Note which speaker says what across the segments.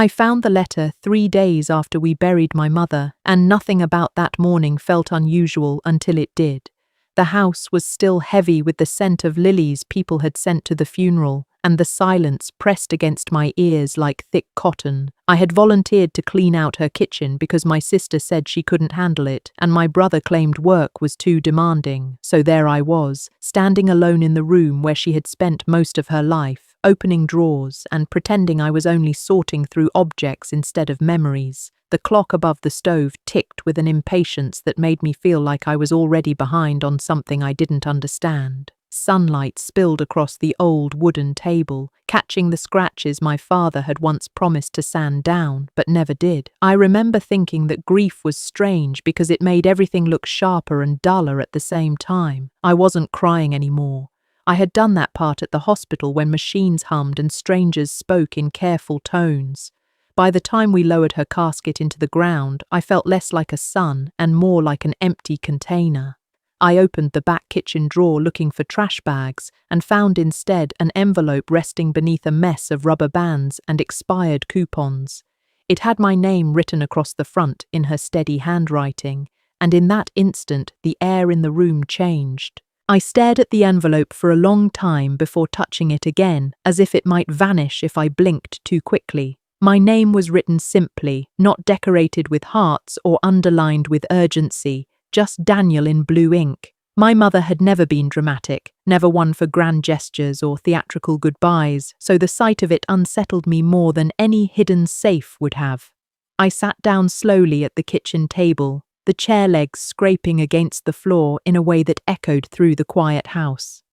Speaker 1: I found the letter 3 days after we buried my mother, and nothing about that morning felt unusual until it did. The house was still heavy with the scent of lilies people had sent to the funeral, and the silence pressed against my ears like thick cotton. I had volunteered to clean out her kitchen because my sister said she couldn't handle it, and my brother claimed work was too demanding. So there I was, standing alone in the room where she had spent most of her life, opening drawers and pretending I was only sorting through objects instead of memories. The clock above the stove ticked with an impatience that made me feel like I was already behind on something I didn't understand. Sunlight spilled across the old wooden table, catching the scratches my father had once promised to sand down, but never did. I remember thinking that grief was strange because it made everything look sharper and duller at the same time. I wasn't crying anymore. I had done that part at the hospital when machines hummed and strangers spoke in careful tones. By the time we lowered her casket into the ground, I felt less like a son and more like an empty container. I opened the back kitchen drawer looking for trash bags and found instead an envelope resting beneath a mess of rubber bands and expired coupons. It had my name written across the front in her steady handwriting, and in that instant the air in the room changed. I stared at the envelope for a long time before touching it again, as if it might vanish if I blinked too quickly. My name was written simply, not decorated with hearts or underlined with urgency, just Daniel in blue ink. My mother had never been dramatic, never one for grand gestures or theatrical goodbyes, so the sight of it unsettled me more than any hidden safe would have. I sat down slowly at the kitchen table, the chair legs scraping against the floor in a way that echoed through the quiet house.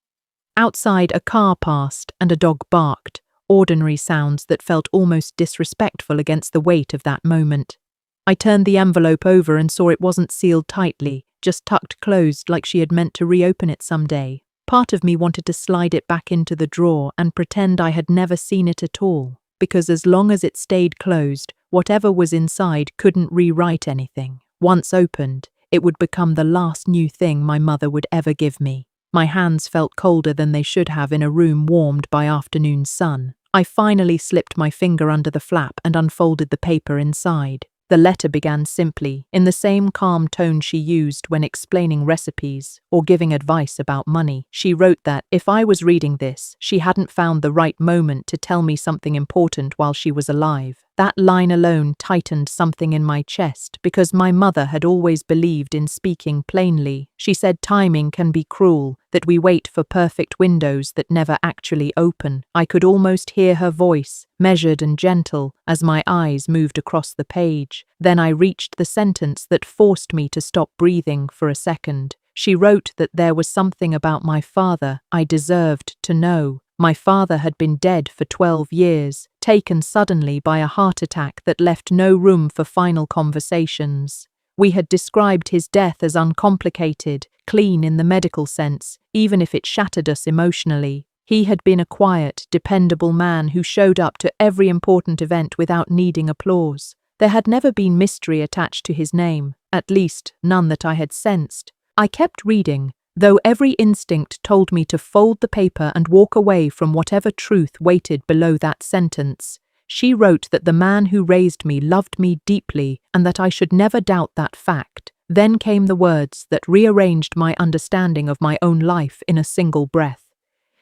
Speaker 1: Outside, a car passed and a dog barked, ordinary sounds that felt almost disrespectful against the weight of that moment. I turned the envelope over and saw it wasn't sealed tightly, just tucked closed like she had meant to reopen it someday. Part of me wanted to slide it back into the drawer and pretend I had never seen it at all, because as long as it stayed closed, whatever was inside couldn't rewrite anything. Once opened, it would become the last new thing my mother would ever give me. My hands felt colder than they should have in a room warmed by afternoon sun. I finally slipped my finger under the flap and unfolded the paper inside. The letter began simply, in the same calm tone she used when explaining recipes or giving advice about money. She wrote that, if I was reading this, she hadn't found the right moment to tell me something important while she was alive. That line alone tightened something in my chest because my mother had always believed in speaking plainly. She said timing can be cruel, that we wait for perfect windows that never actually open. I could almost hear her voice, measured and gentle, as my eyes moved across the page. Then I reached the sentence that forced me to stop breathing for a second. She wrote that there was something about my father I deserved to know. My father had been dead for 12 years, taken suddenly by a heart attack that left no room for final conversations. We had described his death as uncomplicated, clean in the medical sense, even if it shattered us emotionally. He had been a quiet, dependable man who showed up to every important event without needing applause. There had never been mystery attached to his name, at least none that I had sensed. I kept reading, though every instinct told me to fold the paper and walk away from whatever truth waited below that sentence. She wrote that the man who raised me loved me deeply and that I should never doubt that fact. Then came the words that rearranged my understanding of my own life in a single breath.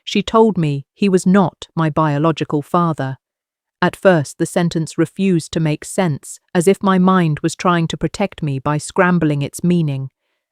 Speaker 1: She told me he was not my biological father. At first, the sentence refused to make sense, as if my mind was trying to protect me by scrambling its meaning.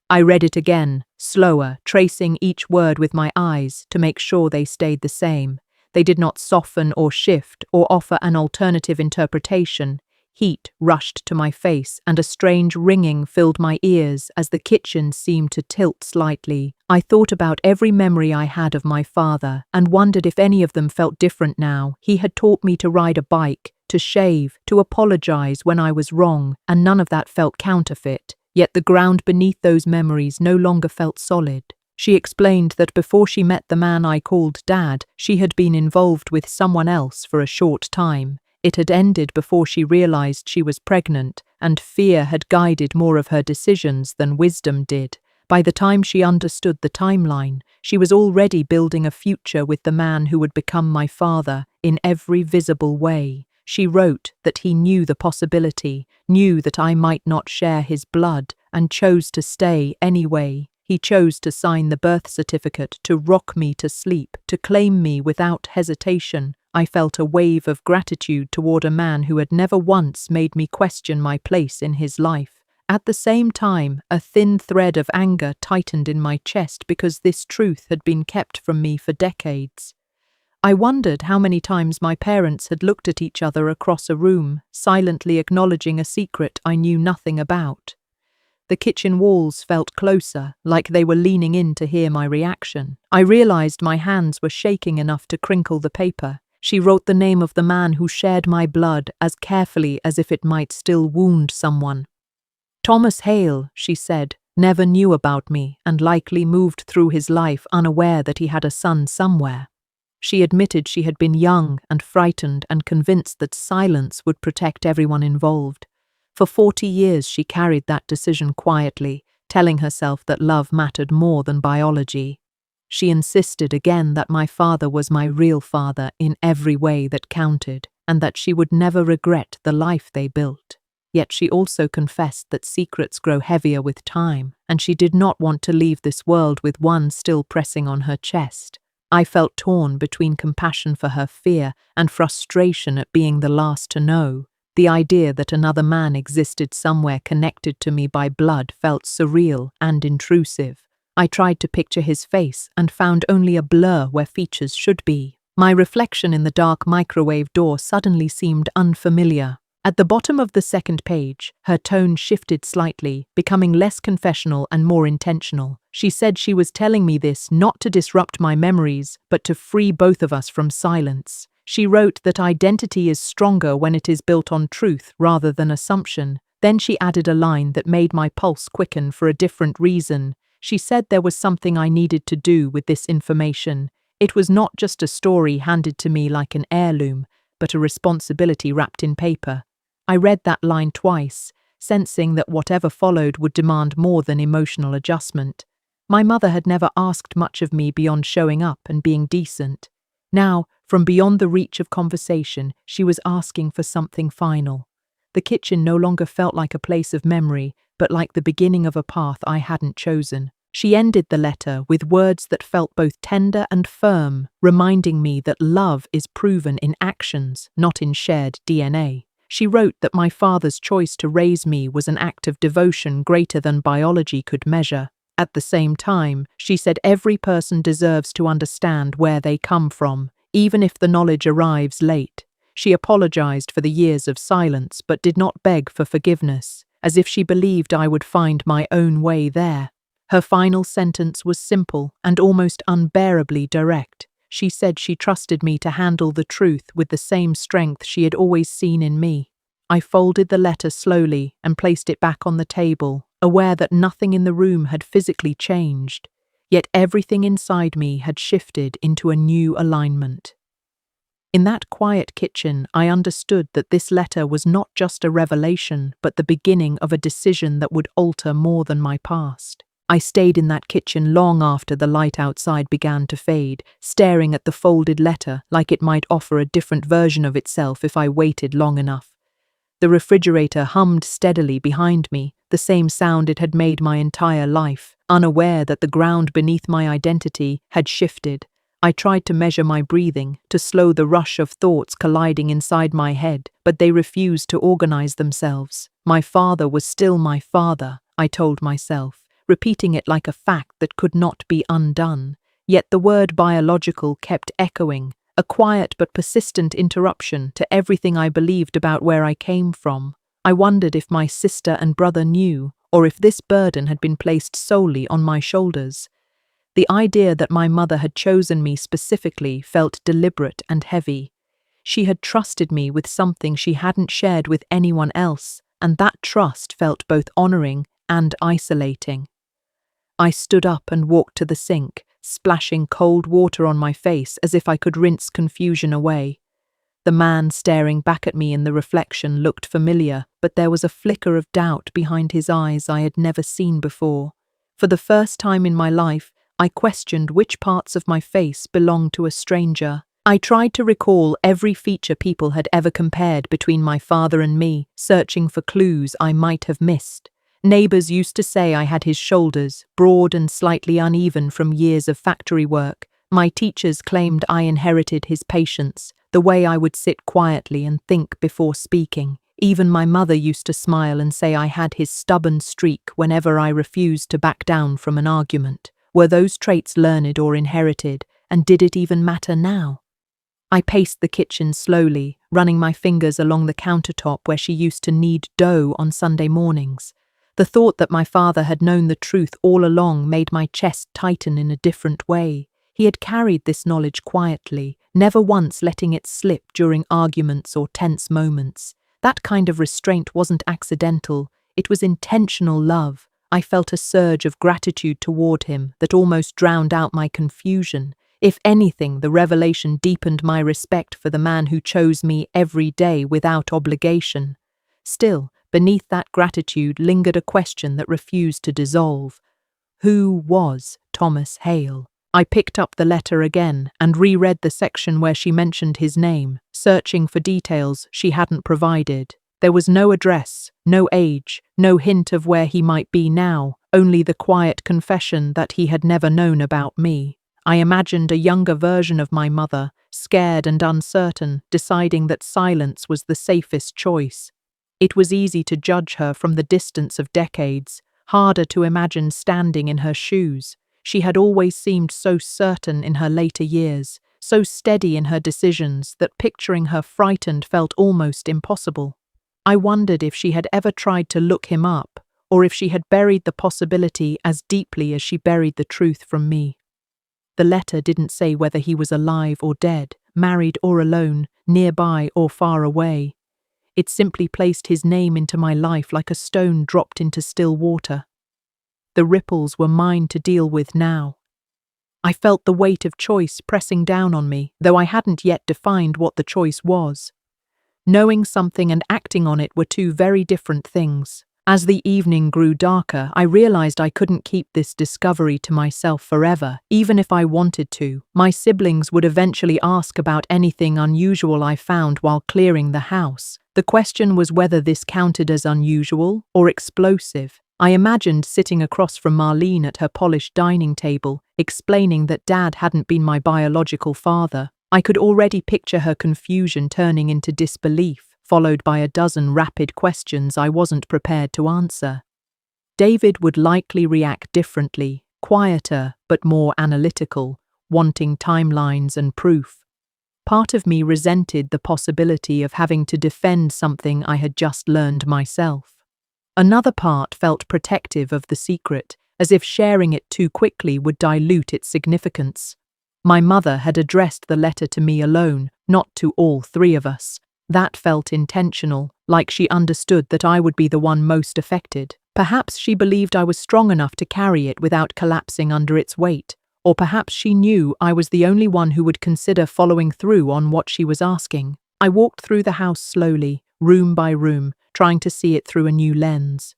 Speaker 1: I read it again, slower, tracing each word with my eyes to make sure they stayed the same. They did not soften or shift or offer an alternative interpretation. Heat rushed to my face and a strange ringing filled my ears as the kitchen seemed to tilt slightly. I thought about every memory I had of my father and wondered if any of them felt different now. He had taught me to ride a bike, to shave, to apologize when I was wrong, and none of that felt counterfeit. Yet the ground beneath those memories no longer felt solid. She explained that before she met the man I called Dad, she had been involved with someone else for a short time. It had ended before she realized she was pregnant, and fear had guided more of her decisions than wisdom did. By the time she understood the timeline, she was already building a future with the man who would become my father in every visible way. She wrote that he knew the possibility, knew that I might not share his blood, and chose to stay anyway. He chose to sign the birth certificate, to rock me to sleep, to claim me without hesitation. I felt a wave of gratitude toward a man who had never once made me question my place in his life. At the same time, a thin thread of anger tightened in my chest because this truth had been kept from me for decades. I wondered how many times my parents had looked at each other across a room, silently acknowledging a secret I knew nothing about. The kitchen walls felt closer, like they were leaning in to hear my reaction. I realized my hands were shaking enough to crinkle the paper. She wrote the name of the man who shared my blood as carefully as if it might still wound someone. Thomas Hale, she said, never knew about me and likely moved through his life unaware that he had a son somewhere. She admitted she had been young and frightened and convinced that silence would protect everyone involved. For 40 years she carried that decision quietly, telling herself that love mattered more than biology. She insisted again that my father was my real father in every way that counted, and that she would never regret the life they built. Yet she also confessed that secrets grow heavier with time, and she did not want to leave this world with one still pressing on her chest. I felt torn between compassion for her fear and frustration at being the last to know. The idea that another man existed somewhere connected to me by blood felt surreal and intrusive. I tried to picture his face and found only a blur where features should be. My reflection in the dark microwave door suddenly seemed unfamiliar. At the bottom of the second page, her tone shifted slightly, becoming less confessional and more intentional. She said she was telling me this not to disrupt my memories, but to free both of us from silence. She wrote that identity is stronger when it is built on truth rather than assumption. Then she added a line that made my pulse quicken for a different reason. She said there was something I needed to do with this information. It was not just a story handed to me like an heirloom, but a responsibility wrapped in paper. I read that line twice, sensing that whatever followed would demand more than emotional adjustment. My mother had never asked much of me beyond showing up and being decent. Now, from beyond the reach of conversation, she was asking for something final. The kitchen no longer felt like a place of memory, but like the beginning of a path I hadn't chosen. She ended the letter with words that felt both tender and firm, reminding me that love is proven in actions, not in shared DNA. She wrote that my father's choice to raise me was an act of devotion greater than biology could measure. At the same time, she said every person deserves to understand where they come from, even if the knowledge arrives late. She apologized for the years of silence, but did not beg for forgiveness, as if she believed I would find my own way there. Her final sentence was simple and almost unbearably direct. She said she trusted me to handle the truth with the same strength she had always seen in me. I folded the letter slowly and placed it back on the table, aware that nothing in the room had physically changed, yet everything inside me had shifted into a new alignment. In that quiet kitchen, I understood that this letter was not just a revelation, but the beginning of a decision that would alter more than my past. I stayed in that kitchen long after the light outside began to fade, staring at the folded letter like it might offer a different version of itself if I waited long enough. The refrigerator hummed steadily behind me, the same sound it had made my entire life, unaware that the ground beneath my identity had shifted. I tried to measure my breathing, to slow the rush of thoughts colliding inside my head, but they refused to organize themselves. My father was still my father, I told myself, repeating it like a fact that could not be undone. Yet the word biological kept echoing, a quiet but persistent interruption to everything I believed about where I came from. I wondered if my sister and brother knew, or if this burden had been placed solely on my shoulders. The idea that my mother had chosen me specifically felt deliberate and heavy. She had trusted me with something she hadn't shared with anyone else, and that trust felt both honoring and isolating. I stood up and walked to the sink, splashing cold water on my face as if I could rinse confusion away. The man staring back at me in the reflection looked familiar, but there was a flicker of doubt behind his eyes I had never seen before. For the first time in my life, I questioned which parts of my face belonged to a stranger. I tried to recall every feature people had ever compared between my father and me, searching for clues I might have missed. Neighbors used to say I had his shoulders, broad and slightly uneven from years of factory work. My teachers claimed I inherited his patience, the way I would sit quietly and think before speaking. Even my mother used to smile and say I had his stubborn streak whenever I refused to back down from an argument. Were those traits learned or inherited, and did it even matter now? I paced the kitchen slowly, running my fingers along the countertop where she used to knead dough on Sunday mornings. The thought that my father had known the truth all along made my chest tighten in a different way. He had carried this knowledge quietly, never once letting it slip during arguments or tense moments. That kind of restraint wasn't accidental, it was intentional love. I felt a surge of gratitude toward him that almost drowned out my confusion. If anything, the revelation deepened my respect for the man who chose me every day without obligation. Still, beneath that gratitude lingered a question that refused to dissolve. Who was Thomas Hale? I picked up the letter again and reread the section where she mentioned his name, searching for details she hadn't provided. There was no address, no age, no hint of where he might be now, only the quiet confession that he had never known about me. I imagined a younger version of my mother, scared and uncertain, deciding that silence was the safest choice. It was easy to judge her from the distance of decades, harder to imagine standing in her shoes. She had always seemed so certain in her later years, so steady in her decisions that picturing her frightened felt almost impossible. I wondered if she had ever tried to look him up, or if she had buried the possibility as deeply as she buried the truth from me. The letter didn't say whether he was alive or dead, married or alone, nearby or far away. It simply placed his name into my life like a stone dropped into still water. The ripples were mine to deal with now. I felt the weight of choice pressing down on me, though I hadn't yet defined what the choice was. Knowing something and acting on it were two very different things. As the evening grew darker, I realized I couldn't keep this discovery to myself forever, even if I wanted to. My siblings would eventually ask about anything unusual I found while clearing the house. The question was whether this counted as unusual or explosive. I imagined sitting across from Marlene at her polished dining table, explaining that Dad hadn't been my biological father. I could already picture her confusion turning into disbelief, followed by a dozen rapid questions I wasn't prepared to answer. David would likely react differently, quieter but more analytical, wanting timelines and proof. Part of me resented the possibility of having to defend something I had just learned myself. Another part felt protective of the secret, as if sharing it too quickly would dilute its significance. My mother had addressed the letter to me alone, not to all three of us. That felt intentional, like she understood that I would be the one most affected. Perhaps she believed I was strong enough to carry it without collapsing under its weight, or perhaps she knew I was the only one who would consider following through on what she was asking. I walked through the house slowly, room by room, trying to see it through a new lens.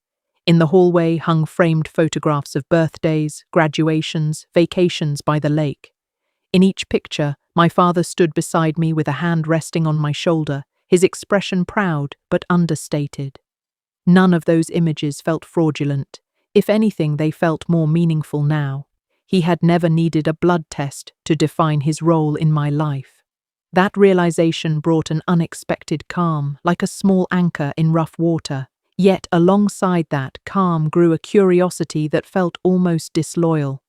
Speaker 1: In the hallway hung framed photographs of birthdays, graduations, vacations by the lake. In each picture, my father stood beside me with a hand resting on my shoulder, his expression proud but understated. None of those images felt fraudulent. If anything, they felt more meaningful now. He had never needed a blood test to define his role in my life. That realization brought an unexpected calm, like a small anchor in rough water. Yet alongside that calm grew a curiosity that felt almost disloyal.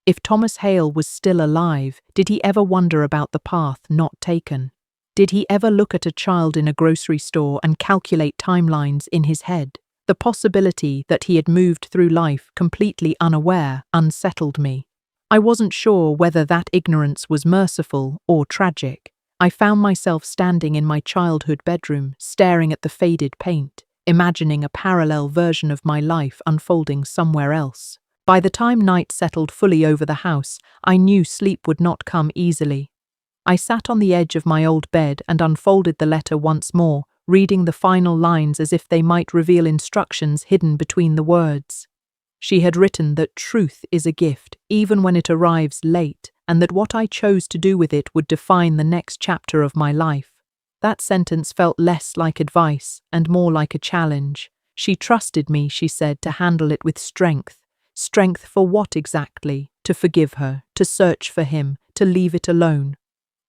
Speaker 1: If Thomas Hale was still alive, did he ever wonder about the path not taken? Did he ever look at a child in a grocery store and calculate timelines in his head? The possibility that he had moved through life completely unaware unsettled me. I wasn't sure whether that ignorance was merciful or tragic. I found myself standing in my childhood bedroom, staring at the faded paint, imagining a parallel version of my life unfolding somewhere else. By the time night settled fully over the house, I knew sleep would not come easily. I sat on the edge of my old bed and unfolded the letter once more, reading the final lines as if they might reveal instructions hidden between the words. She had written that truth is a gift, even when it arrives late, and that what I chose to do with it would define the next chapter of my life. That sentence felt less like advice and more like a challenge. She trusted me, she said, to handle it with strength. Strength for what exactly? To forgive her, to search for him, to leave it alone.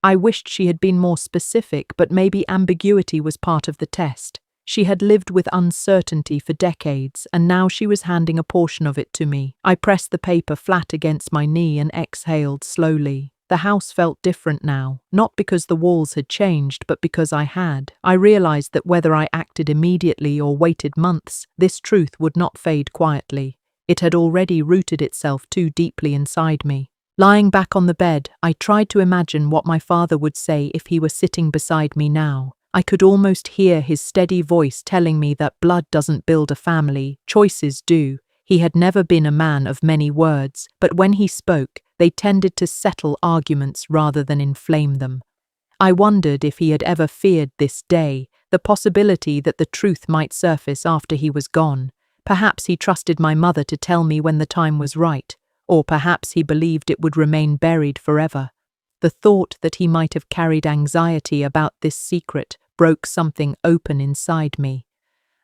Speaker 1: I wished she had been more specific, but maybe ambiguity was part of the test. She had lived with uncertainty for decades, and now she was handing a portion of it to me. I pressed the paper flat against my knee and exhaled slowly. The house felt different now, not because the walls had changed, but because I had. I realized that whether I acted immediately or waited months, this truth would not fade quietly. It had already rooted itself too deeply inside me. Lying back on the bed, I tried to imagine what my father would say if he were sitting beside me now. I could almost hear his steady voice telling me that blood doesn't build a family, choices do. He had never been a man of many words, but when he spoke, they tended to settle arguments rather than inflame them. I wondered if he had ever feared this day, the possibility that the truth might surface after he was gone. Perhaps he trusted my mother to tell me when the time was right, or perhaps he believed it would remain buried forever. The thought that he might have carried anxiety about this secret broke something open inside me.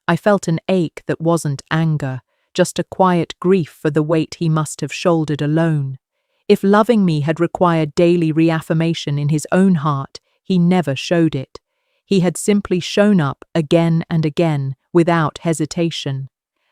Speaker 1: I felt an ache that wasn't anger, just a quiet grief for the weight he must have shouldered alone. If loving me had required daily reaffirmation in his own heart, he never showed it. He had simply shown up again and again, without hesitation.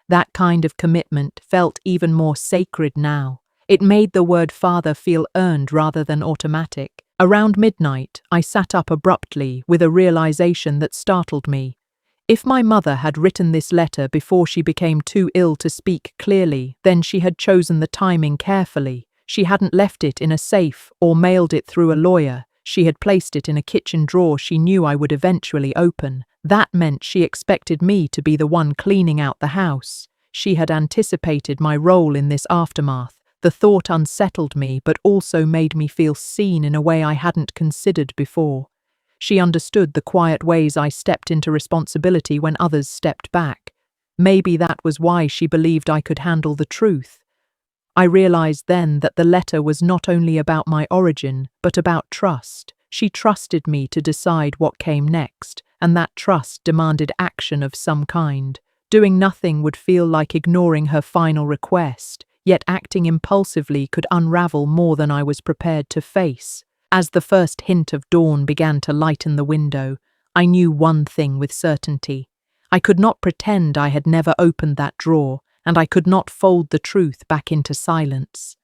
Speaker 1: That kind of commitment felt even more sacred now. It made the word father feel earned rather than automatic. Around midnight, I sat up abruptly with a realization that startled me. If my mother had written this letter before she became too ill to speak clearly, then she had chosen the timing carefully. She hadn't left it in a safe or mailed it through a lawyer. She had placed it in a kitchen drawer she knew I would eventually open. That meant she expected me to be the one cleaning out the house. She had anticipated my role in this aftermath. The thought unsettled me, but also made me feel seen in a way I hadn't considered before. She understood the quiet ways I stepped into responsibility when others stepped back. Maybe that was why she believed I could handle the truth. I realized then that the letter was not only about my origin, but about trust. She trusted me to decide what came next, and that trust demanded action of some kind. Doing nothing would feel like ignoring her final request. Yet acting impulsively could unravel more than I was prepared to face. As the first hint of dawn began to lighten the window, I knew one thing with certainty. I could not pretend I had never opened that drawer, and I could not fold the truth back into silence.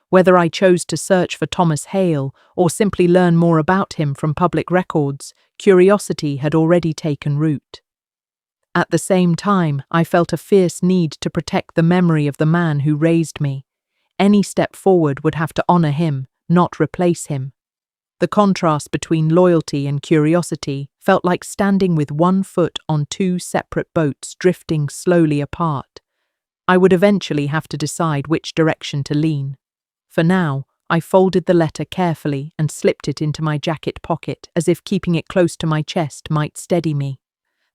Speaker 1: Whether I chose to search for Thomas Hale or simply learn more about him from public records, curiosity had already taken root. At the same time, I felt a fierce need to protect the memory of the man who raised me. Any step forward would have to honor him, not replace him. The contrast between loyalty and curiosity felt like standing with one foot on two separate boats drifting slowly apart. I would eventually have to decide which direction to lean. For now, I folded the letter carefully and slipped it into my jacket pocket, as if keeping it close to my chest might steady me.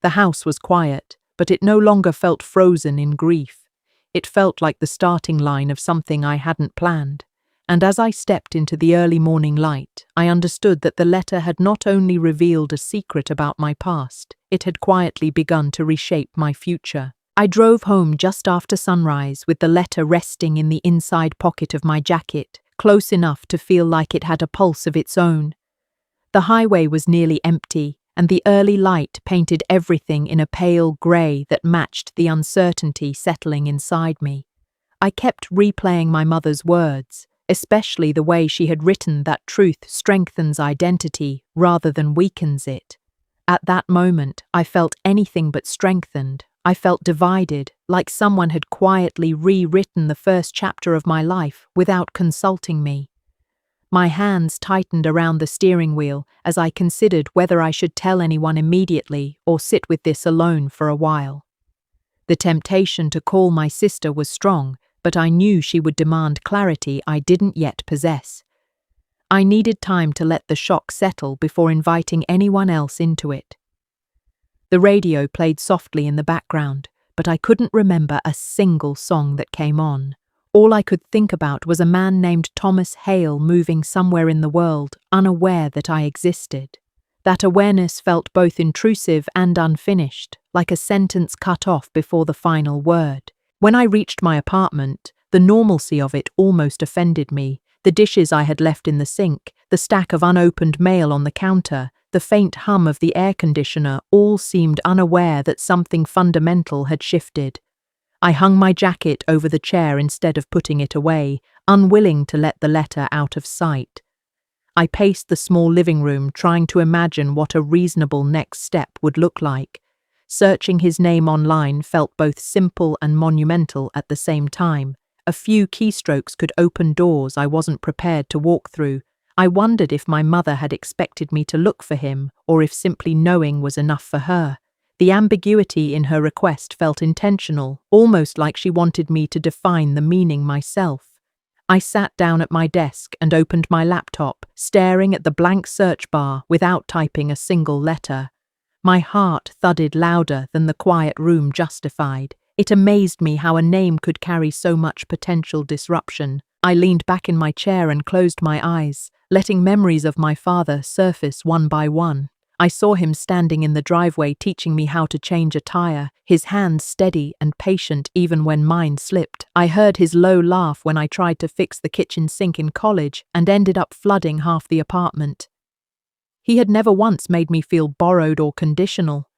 Speaker 1: The house was quiet, but it no longer felt frozen in grief. It felt like the starting line of something I hadn't planned. And as I stepped into the early morning light, I understood that the letter had not only revealed a secret about my past, it had quietly begun to reshape my future. I drove home just after sunrise with the letter resting in the inside pocket of my jacket, close enough to feel like it had a pulse of its own. The highway was nearly empty, and the early light painted everything in a pale grey that matched the uncertainty settling inside me. I kept replaying my mother's words, especially the way she had written that truth strengthens identity rather than weakens it. At that moment, I felt anything but strengthened. I felt divided, like someone had quietly rewritten the first chapter of my life without consulting me. My hands tightened around the steering wheel as I considered whether I should tell anyone immediately or sit with this alone for a while. The temptation to call my sister was strong, but I knew she would demand clarity I didn't yet possess. I needed time to let the shock settle before inviting anyone else into it. The radio played softly in the background, but I couldn't remember a single song that came on. All I could think about was a man named Thomas Hale moving somewhere in the world, unaware that I existed. That awareness felt both intrusive and unfinished, like a sentence cut off before the final word. When I reached my apartment, the normalcy of it almost offended me. The dishes I had left in the sink, the stack of unopened mail on the counter, the faint hum of the air conditioner all seemed unaware that something fundamental had shifted. I hung my jacket over the chair instead of putting it away, unwilling to let the letter out of sight. I paced the small living room, trying to imagine what a reasonable next step would look like. Searching his name online felt both simple and monumental at the same time. A few keystrokes could open doors I wasn't prepared to walk through. I wondered if my mother had expected me to look for him, or if simply knowing was enough for her. The ambiguity in her request felt intentional, almost like she wanted me to define the meaning myself. I sat down at my desk and opened my laptop, staring at the blank search bar without typing a single letter. My heart thudded louder than the quiet room justified. It amazed me how a name could carry so much potential disruption. I leaned back in my chair and closed my eyes, letting memories of my father surface one by one. I saw him standing in the driveway teaching me how to change a tire, his hands steady and patient even when mine slipped. I heard his low laugh when I tried to fix the kitchen sink in college and ended up flooding half the apartment. He had never once made me feel borrowed or conditional.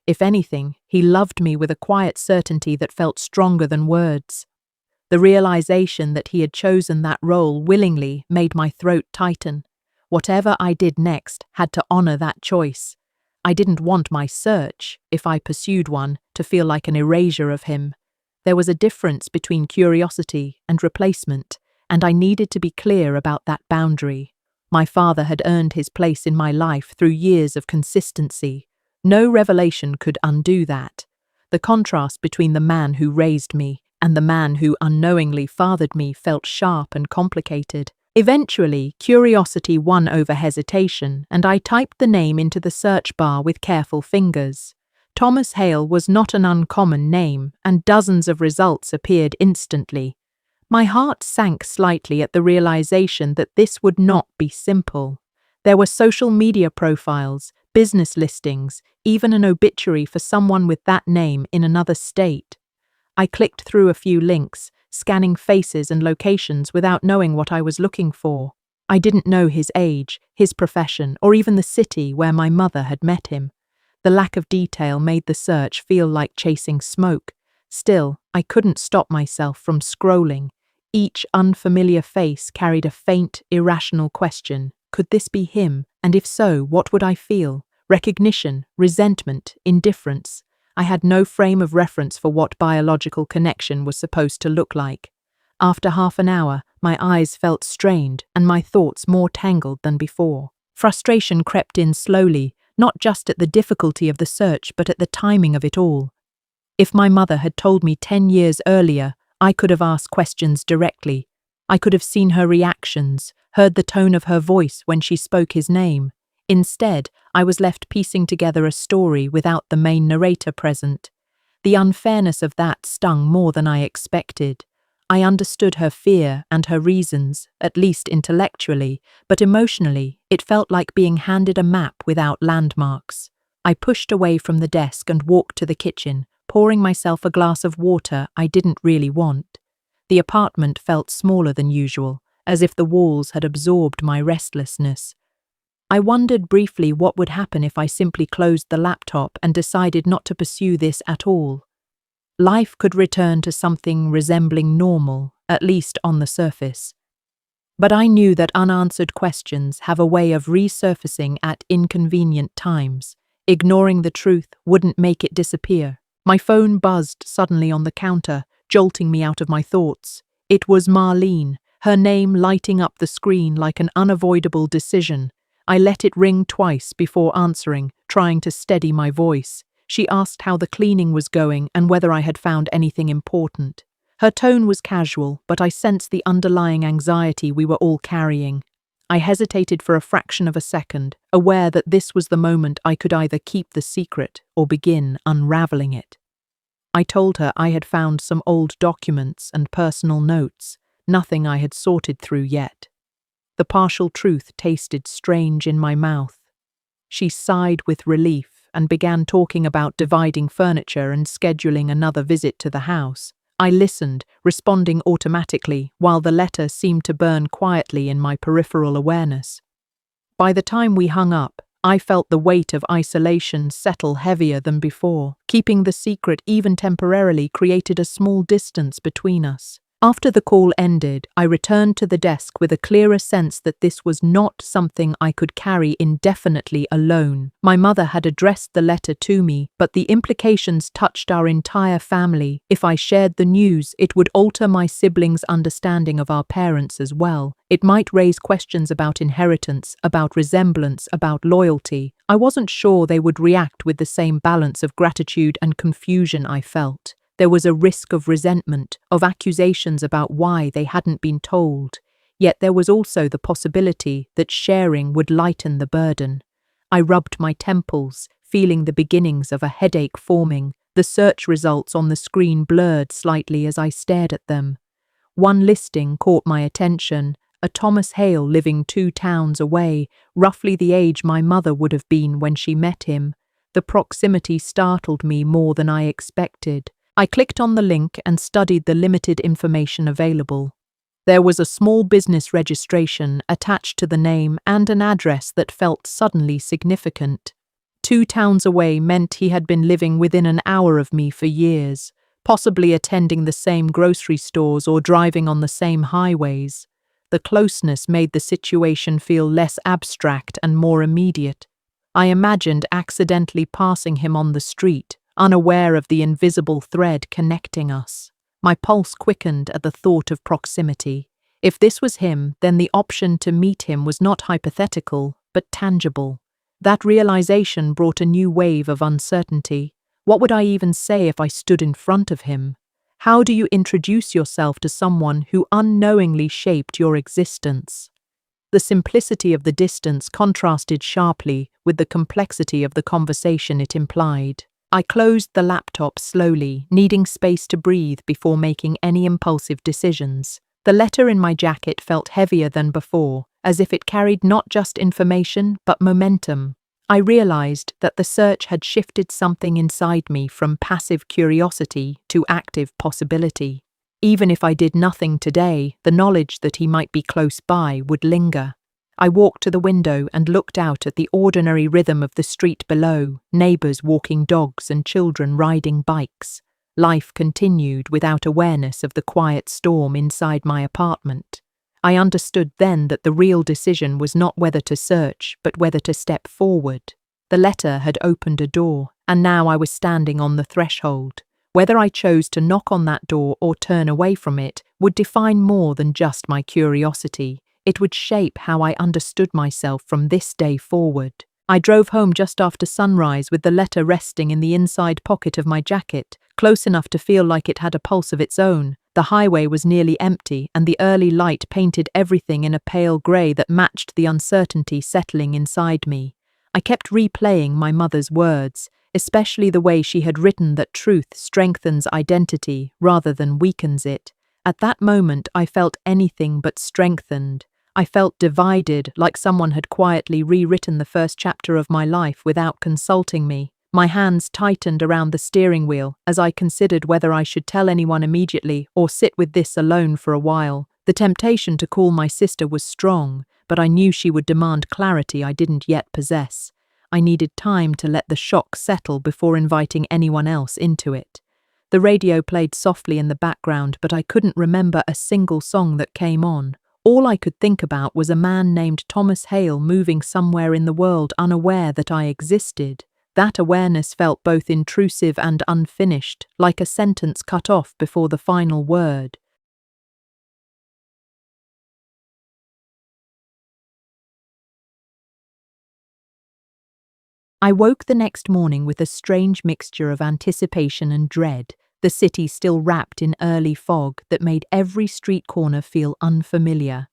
Speaker 1: If anything, he loved me with a quiet certainty that felt stronger than words. The realization that he had chosen that role willingly made my throat tighten. Whatever I did next had to honor that choice. I didn't want my search, if I pursued one, to feel like an erasure of him. There was a difference between curiosity and replacement, and I needed to be clear about that boundary. My father had earned his place in my life through years of consistency. No revelation could undo that. The contrast between the man who raised me and the man who unknowingly fathered me felt sharp and complicated. Eventually, curiosity won over hesitation, and I typed the name into the search bar with careful fingers. Thomas Hale was not an uncommon name, and dozens of results appeared instantly. My heart sank slightly at the realization that this would not be simple. There were social media profiles, business listings, even an obituary for someone with that name in another state. I clicked through a few links, scanning faces and locations without knowing what I was looking for. I didn't know his age, his profession, or even the city where my mother had met him. The lack of detail made the search feel like chasing smoke. Still, I couldn't stop myself from scrolling. Each unfamiliar face carried a faint, irrational question. Could this be him? And if so, what would I feel? Recognition, resentment, indifference. I had no frame of reference for what biological connection was supposed to look like. After half an hour, my eyes felt strained and my thoughts more tangled than before. Frustration crept in slowly, not just at the difficulty of the search but at the timing of it all. If my mother had told me 10 years earlier, I could have asked questions directly. I could have seen her reactions, heard the tone of her voice when she spoke his name. Instead, I was left piecing together a story without the main narrator present. The unfairness of that stung more than I expected. I understood her fear and her reasons, at least intellectually, but emotionally, it felt like being handed a map without landmarks. I pushed away from the desk and walked to the kitchen, pouring myself a glass of water I didn't really want. The apartment felt smaller than usual, as if the walls had absorbed my restlessness. I wondered briefly what would happen if I simply closed the laptop and decided not to pursue this at all. Life could return to something resembling normal, at least on the surface. But I knew that unanswered questions have a way of resurfacing at inconvenient times. Ignoring the truth wouldn't make it disappear. My phone buzzed suddenly on the counter, jolting me out of my thoughts. It was Marlene, her name lighting up the screen like an unavoidable decision. I let it ring twice before answering, trying to steady my voice. She asked how the cleaning was going and whether I had found anything important. Her tone was casual, but I sensed the underlying anxiety we were all carrying. I hesitated for a fraction of a second, aware that this was the moment I could either keep the secret or begin unraveling it. I told her I had found some old documents and personal notes, nothing I had sorted through yet. The partial truth tasted strange in my mouth. She sighed with relief and began talking about dividing furniture and scheduling another visit to the house. I listened, responding automatically, while the letter seemed to burn quietly in my peripheral awareness. By the time we hung up, I felt the weight of isolation settle heavier than before. Keeping the secret even temporarily created a small distance between us. After the call ended, I returned to the desk with a clearer sense that this was not something I could carry indefinitely alone. My mother had addressed the letter to me, but the implications touched our entire family. If I shared the news, it would alter my siblings' understanding of our parents as well. It might raise questions about inheritance, about resemblance, about loyalty. I wasn't sure they would react with the same balance of gratitude and confusion I felt. There was a risk of resentment, of accusations about why they hadn't been told. Yet there was also the possibility that sharing would lighten the burden. I rubbed my temples, feeling the beginnings of a headache forming. The search results on the screen blurred slightly as I stared at them. One listing caught my attention, a Thomas Hale living 2 towns away, roughly the age my mother would have been when she met him. The proximity startled me more than I expected. I clicked on the link and studied the limited information available. There was a small business registration attached to the name and an address that felt suddenly significant. 2 towns away meant he had been living within an hour of me for years, possibly attending the same grocery stores or driving on the same highways. The closeness made the situation feel less abstract and more immediate. I imagined accidentally passing him on the street, unaware of the invisible thread connecting us. My pulse quickened at the thought of proximity. If this was him, then the option to meet him was not hypothetical, but tangible. That realization brought a new wave of uncertainty. What would I even say if I stood in front of him? How do you introduce yourself to someone who unknowingly shaped your existence? The simplicity of the distance contrasted sharply with the complexity of the conversation it implied. I closed the laptop slowly, needing space to breathe before making any impulsive decisions. The letter in my jacket felt heavier than before, as if it carried not just information, but momentum. I realized that the search had shifted something inside me from passive curiosity to active possibility. Even if I did nothing today, the knowledge that he might be close by would linger. I walked to the window and looked out at the ordinary rhythm of the street below, neighbors walking dogs and children riding bikes. Life continued without awareness of the quiet storm inside my apartment. I understood then that the real decision was not whether to search, but whether to step forward. The letter had opened a door, and now I was standing on the threshold. Whether I chose to knock on that door or turn away from it would define more than just my curiosity. It would shape how I understood myself from this day forward. I drove home just after sunrise with the letter resting in the inside pocket of my jacket, close enough to feel like it had a pulse of its own. The highway was nearly empty, and the early light painted everything in a pale grey that matched the uncertainty settling inside me. I kept replaying my mother's words, especially the way she had written that truth strengthens identity rather than weakens it. At that moment, I felt anything but strengthened. I felt divided, like someone had quietly rewritten the first chapter of my life without consulting me. My hands tightened around the steering wheel as I considered whether I should tell anyone immediately or sit with this alone for a while. The temptation to call my sister was strong, but I knew she would demand clarity I didn't yet possess. I needed time to let the shock settle before inviting anyone else into it. The radio played softly in the background, but I couldn't remember a single song that came on. All I could think about was a man named Thomas Hale moving somewhere in the world unaware that I existed. That awareness felt both intrusive and unfinished, like a sentence cut off before the final word. I woke the next morning with a strange mixture of anticipation and dread, the city still wrapped in early fog that made every street corner feel unfamiliar.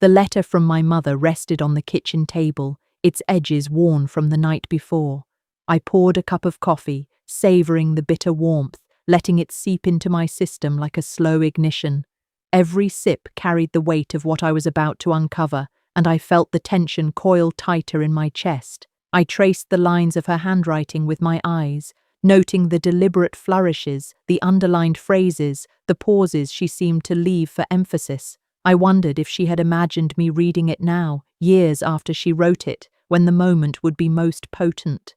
Speaker 1: The letter from my mother rested on the kitchen table, its edges worn from the night before. I poured a cup of coffee, savoring the bitter warmth, letting it seep into my system like a slow ignition. Every sip carried the weight of what I was about to uncover, and I felt the tension coil tighter in my chest. I traced the lines of her handwriting with my eyes, noting the deliberate flourishes, the underlined phrases, the pauses she seemed to leave for emphasis. I wondered if she had imagined me reading it now, years after she wrote it, when the moment would be most potent.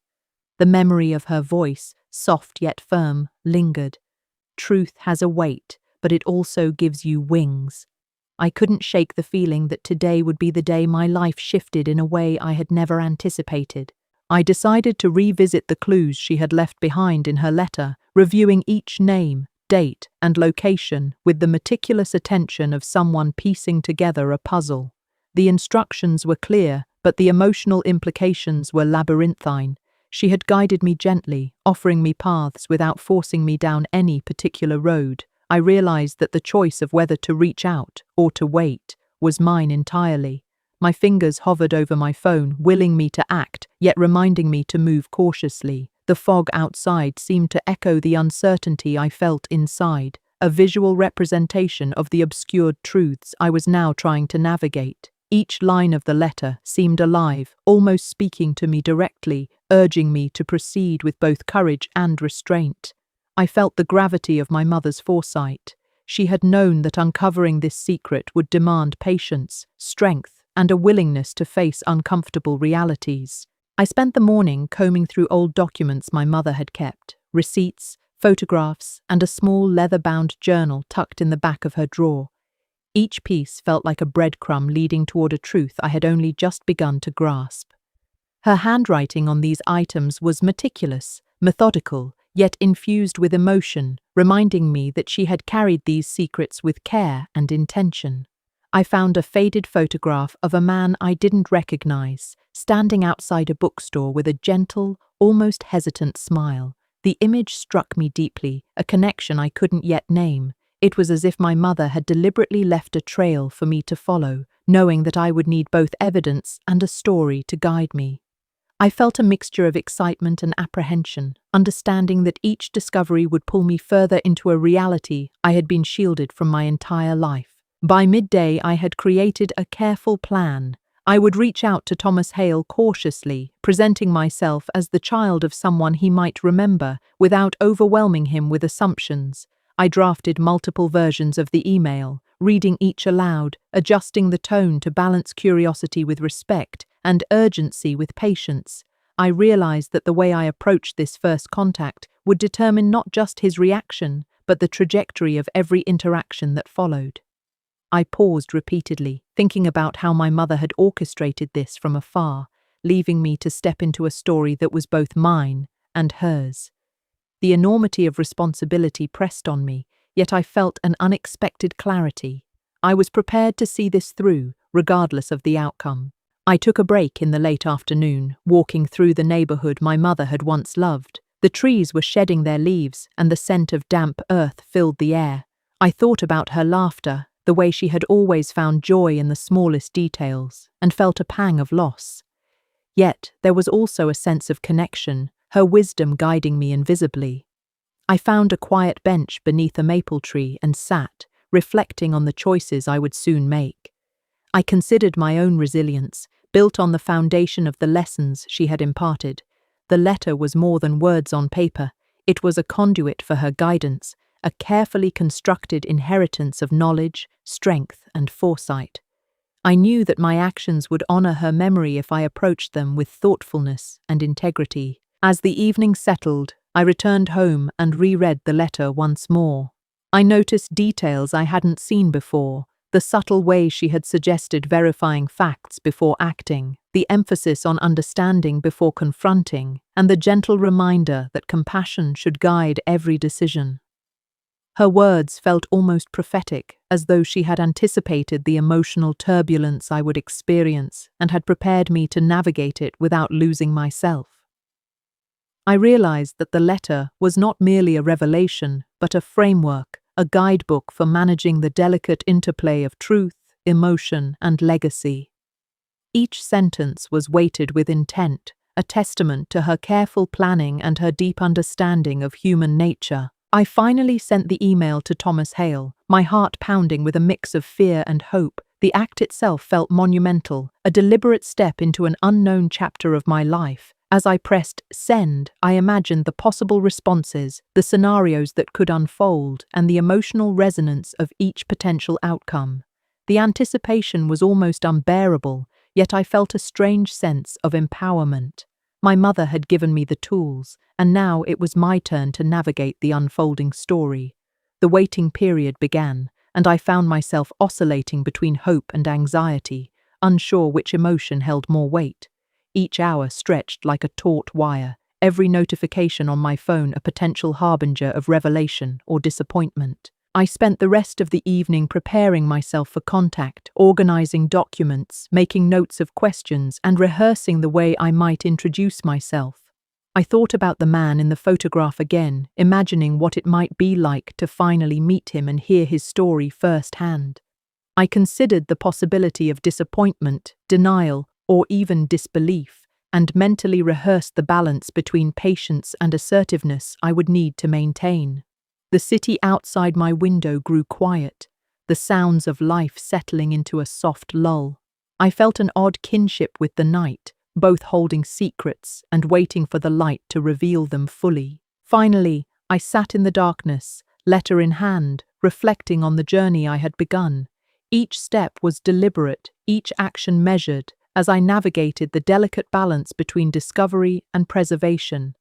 Speaker 1: The memory of her voice, soft yet firm, lingered. Truth has a weight, but it also gives you wings. I couldn't shake the feeling that today would be the day my life shifted in a way I had never anticipated. I decided to revisit the clues she had left behind in her letter, reviewing each name, date, and location with the meticulous attention of someone piecing together a puzzle. The instructions were clear, but the emotional implications were labyrinthine. She had guided me gently, offering me paths without forcing me down any particular road. I realized that the choice of whether to reach out or to wait was mine entirely. My fingers hovered over my phone, willing me to act, yet reminding me to move cautiously. The fog outside seemed to echo the uncertainty I felt inside, a visual representation of the obscured truths I was now trying to navigate. Each line of the letter seemed alive, almost speaking to me directly, urging me to proceed with both courage and restraint. I felt the gravity of my mother's foresight. She had known that uncovering this secret would demand patience, strength, and a willingness to face uncomfortable realities. I spent the morning combing through old documents my mother had kept, receipts, photographs, and a small leather-bound journal tucked in the back of her drawer. Each piece felt like a breadcrumb leading toward a truth I had only just begun to grasp. Her handwriting on these items was meticulous, methodical, yet infused with emotion, reminding me that she had carried these secrets with care and intention. I found a faded photograph of a man I didn't recognize, standing outside a bookstore with a gentle, almost hesitant smile. The image struck me deeply, a connection I couldn't yet name. It was as if my mother had deliberately left a trail for me to follow, knowing that I would need both evidence and a story to guide me. I felt a mixture of excitement and apprehension, understanding that each discovery would pull me further into a reality I had been shielded from my entire life. By midday, I had created a careful plan. I would reach out to Thomas Hale cautiously, presenting myself as the child of someone he might remember, without overwhelming him with assumptions. I drafted multiple versions of the email, reading each aloud, adjusting the tone to balance curiosity with respect and urgency with patience. I realized that the way I approached this first contact would determine not just his reaction, but the trajectory of every interaction that followed. I paused repeatedly, thinking about how my mother had orchestrated this from afar, leaving me to step into a story that was both mine and hers. The enormity of responsibility pressed on me, yet I felt an unexpected clarity. I was prepared to see this through, regardless of the outcome. I took a break in the late afternoon, walking through the neighborhood my mother had once loved. The trees were shedding their leaves, and the scent of damp earth filled the air. I thought about her laughter, the way she had always found joy in the smallest details, and felt a pang of loss. Yet there was also a sense of connection, her wisdom guiding me invisibly. I found a quiet bench beneath a maple tree and sat, reflecting on the choices I would soon make. I considered my own resilience, built on the foundation of the lessons she had imparted. The letter was more than words on paper. It was a conduit for her guidance, a carefully constructed inheritance of knowledge, strength, and foresight. I knew that my actions would honor her memory if I approached them with thoughtfulness and integrity. As the evening settled, I returned home and reread the letter once more. I noticed details I hadn't seen before, the subtle way she had suggested verifying facts before acting, the emphasis on understanding before confronting, and the gentle reminder that compassion should guide every decision. Her words felt almost prophetic, as though she had anticipated the emotional turbulence I would experience and had prepared me to navigate it without losing myself. I realized that the letter was not merely a revelation, but a framework, a guidebook for managing the delicate interplay of truth, emotion, and legacy. Each sentence was weighted with intent, a testament to her careful planning and her deep understanding of human nature. I finally sent the email to Thomas Hale, my heart pounding with a mix of fear and hope. The act itself felt monumental, a deliberate step into an unknown chapter of my life. As I pressed send, I imagined the possible responses, the scenarios that could unfold, and the emotional resonance of each potential outcome. The anticipation was almost unbearable, yet I felt a strange sense of empowerment. My mother had given me the tools, and now it was my turn to navigate the unfolding story. The waiting period began, and I found myself oscillating between hope and anxiety, unsure which emotion held more weight. Each hour stretched like a taut wire, every notification on my phone a potential harbinger of revelation or disappointment. I spent the rest of the evening preparing myself for contact, organizing documents, making notes of questions, and rehearsing the way I might introduce myself. I thought about the man in the photograph again, imagining what it might be like to finally meet him and hear his story firsthand. I considered the possibility of disappointment, denial, or even disbelief, and mentally rehearsed the balance between patience and assertiveness I would need to maintain. The city outside my window grew quiet, the sounds of life settling into a soft lull. I felt an odd kinship with the night, both holding secrets and waiting for the light to reveal them fully. Finally, I sat in the darkness, letter in hand, reflecting on the journey I had begun. Each step was deliberate, each action measured, as I navigated the delicate balance between discovery and preservation.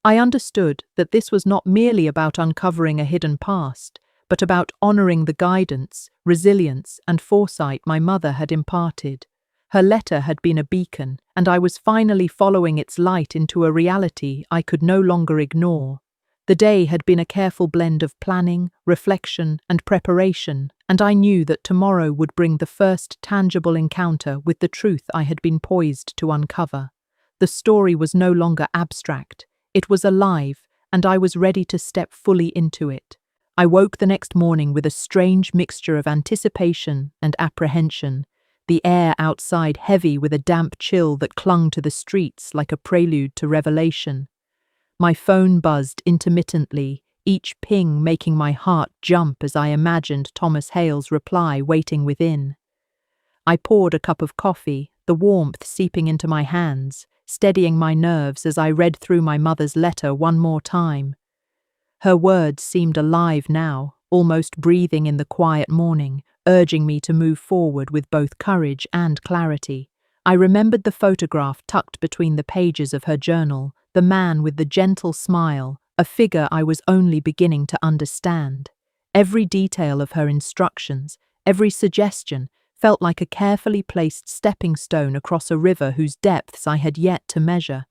Speaker 1: I understood that this was not merely about uncovering a hidden past, but about honoring the guidance, resilience, and foresight my mother had imparted. Her letter had been a beacon, and I was finally following its light into a reality I could no longer ignore. The day had been a careful blend of planning, reflection, and preparation, and I knew that tomorrow would bring the first tangible encounter with the truth I had been poised to uncover. The story was no longer abstract. It was alive, and I was ready to step fully into it. I woke the next morning with a strange mixture of anticipation and apprehension, the air outside heavy with a damp chill that clung to the streets like a prelude to revelation. My phone buzzed intermittently, each ping making my heart jump as I imagined Thomas Hale's reply waiting within. I poured a cup of coffee, the warmth seeping into my hands, steadying my nerves as I read through my mother's letter one more time. Her words seemed alive now, almost breathing in the quiet morning, urging me to move forward with both courage and clarity. I remembered the photograph tucked between the pages of her journal, the man with the gentle smile, a figure I was only beginning to understand. Every detail of her instructions, every suggestion, felt like a carefully placed stepping stone across a river whose depths I had yet to measure.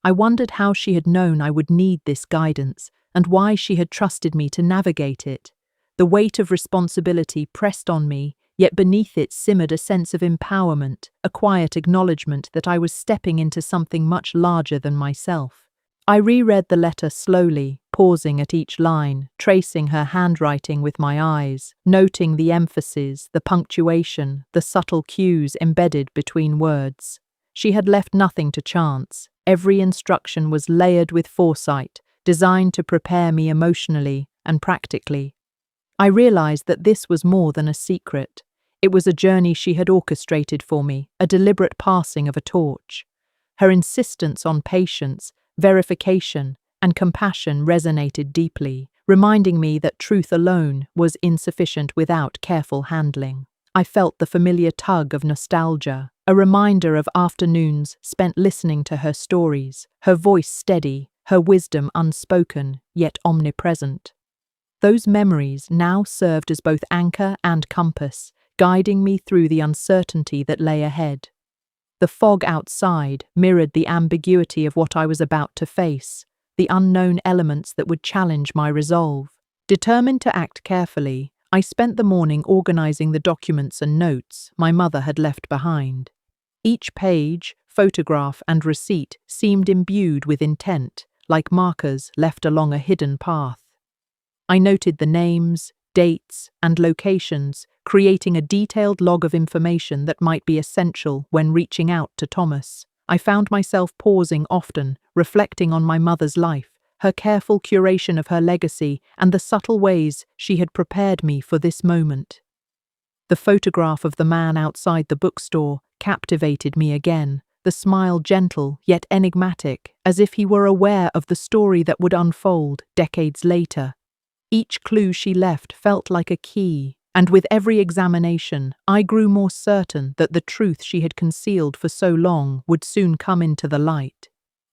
Speaker 1: I wondered how she had known I would need this guidance, and why she had trusted me to navigate it. The weight of responsibility pressed on me, yet beneath it simmered a sense of empowerment, a quiet acknowledgement that I was stepping into something much larger than myself. I reread the letter slowly, pausing at each line, tracing her handwriting with my eyes, noting the emphasis, the punctuation, the subtle cues embedded between words. She had left nothing to chance. Every instruction was layered with foresight, designed to prepare me emotionally and practically. I realized that this was more than a secret. It was a journey she had orchestrated for me, a deliberate passing of a torch. Her insistence on patience, verification, and compassion resonated deeply, reminding me that truth alone was insufficient without careful handling. I felt the familiar tug of nostalgia, a reminder of afternoons spent listening to her stories, her voice steady, her wisdom unspoken, yet omnipresent. Those memories now served as both anchor and compass, guiding me through the uncertainty that lay ahead. The fog outside mirrored the ambiguity of what I was about to face, the unknown elements that would challenge my resolve. Determined to act carefully, I spent the morning organizing the documents and notes my mother had left behind. Each page, photograph, and receipt seemed imbued with intent, like markers left along a hidden path. I noted the names, dates, and locations, creating a detailed log of information that might be essential when reaching out to Thomas. I found myself pausing often, reflecting on my mother's life, her careful curation of her legacy, and the subtle ways she had prepared me for this moment. The photograph of the man outside the bookstore captivated me again, the smile gentle yet enigmatic, as if he were aware of the story that would unfold decades later. Each clue she left felt like a key, and with every examination, I grew more certain that the truth she had concealed for so long would soon come into the light.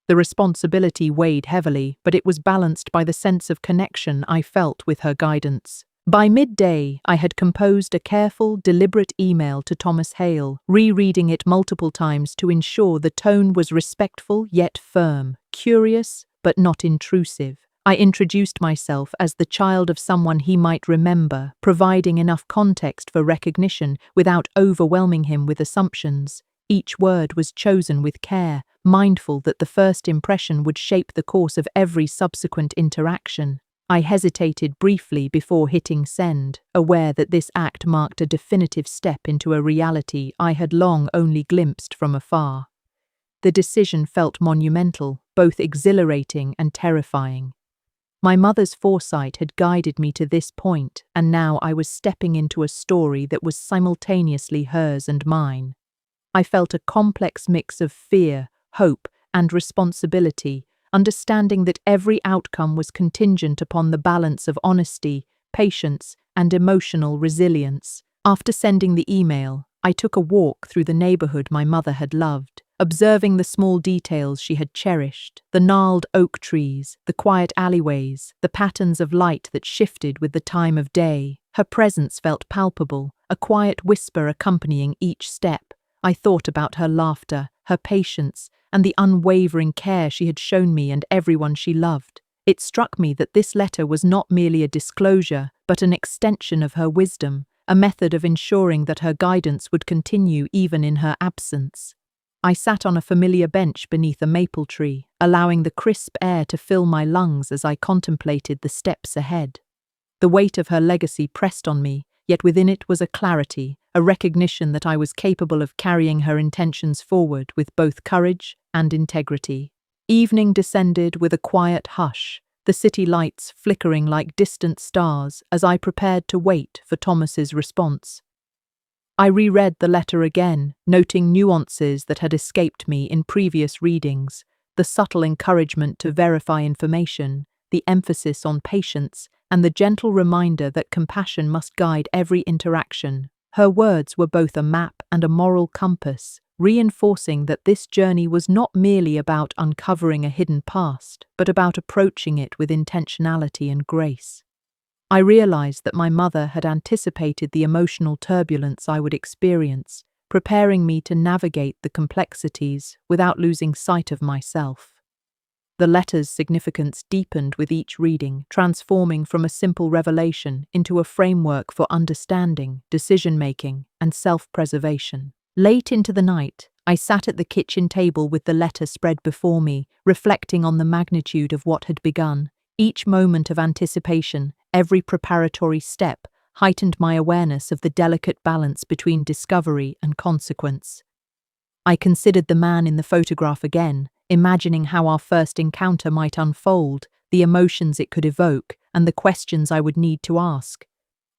Speaker 1: The responsibility weighed heavily, but it was balanced by the sense of connection I felt with her guidance. By midday, I had composed a careful, deliberate email to Thomas Hale, rereading it multiple times to ensure the tone was respectful yet firm, curious but not intrusive. I introduced myself as the child of someone he might remember, providing enough context for recognition without overwhelming him with assumptions. Each word was chosen with care, mindful that the first impression would shape the course of every subsequent interaction. I hesitated briefly before hitting send, aware that this act marked a definitive step into a reality I had long only glimpsed from afar. The decision felt monumental, both exhilarating and terrifying. My mother's foresight had guided me to this point, and now I was stepping into a story that was simultaneously hers and mine. I felt a complex mix of fear, hope, and responsibility, understanding that every outcome was contingent upon the balance of honesty, patience, and emotional resilience. After sending the email, I took a walk through the neighborhood my mother had loved, observing the small details she had cherished, the gnarled oak trees, the quiet alleyways, the patterns of light that shifted with the time of day. Her presence felt palpable, a quiet whisper accompanying each step. I thought about her laughter, her patience, and the unwavering care she had shown me and everyone she loved. It struck me that this letter was not merely a disclosure, but an extension of her wisdom, a method of ensuring that her guidance would continue even in her absence. I sat on a familiar bench beneath a maple tree, allowing the crisp air to fill my lungs as I contemplated the steps ahead. The weight of her legacy pressed on me, yet within it was a clarity, a recognition that I was capable of carrying her intentions forward with both courage and integrity. Evening descended with a quiet hush, the city lights flickering like distant stars as I prepared to wait for Thomas's response. I reread the letter again, noting nuances that had escaped me in previous readings, the subtle encouragement to verify information, the emphasis on patience, and the gentle reminder that compassion must guide every interaction. Her words were both a map and a moral compass, reinforcing that this journey was not merely about uncovering a hidden past, but about approaching it with intentionality and grace. I realized that my mother had anticipated the emotional turbulence I would experience, preparing me to navigate the complexities without losing sight of myself. The letter's significance deepened with each reading, transforming from a simple revelation into a framework for understanding, decision-making, and self-preservation. Late into the night, I sat at the kitchen table with the letter spread before me, reflecting on the magnitude of what had begun. Each moment of anticipation, every preparatory step, heightened my awareness of the delicate balance between discovery and consequence. I considered the man in the photograph again, imagining how our first encounter might unfold, the emotions it could evoke, and the questions I would need to ask.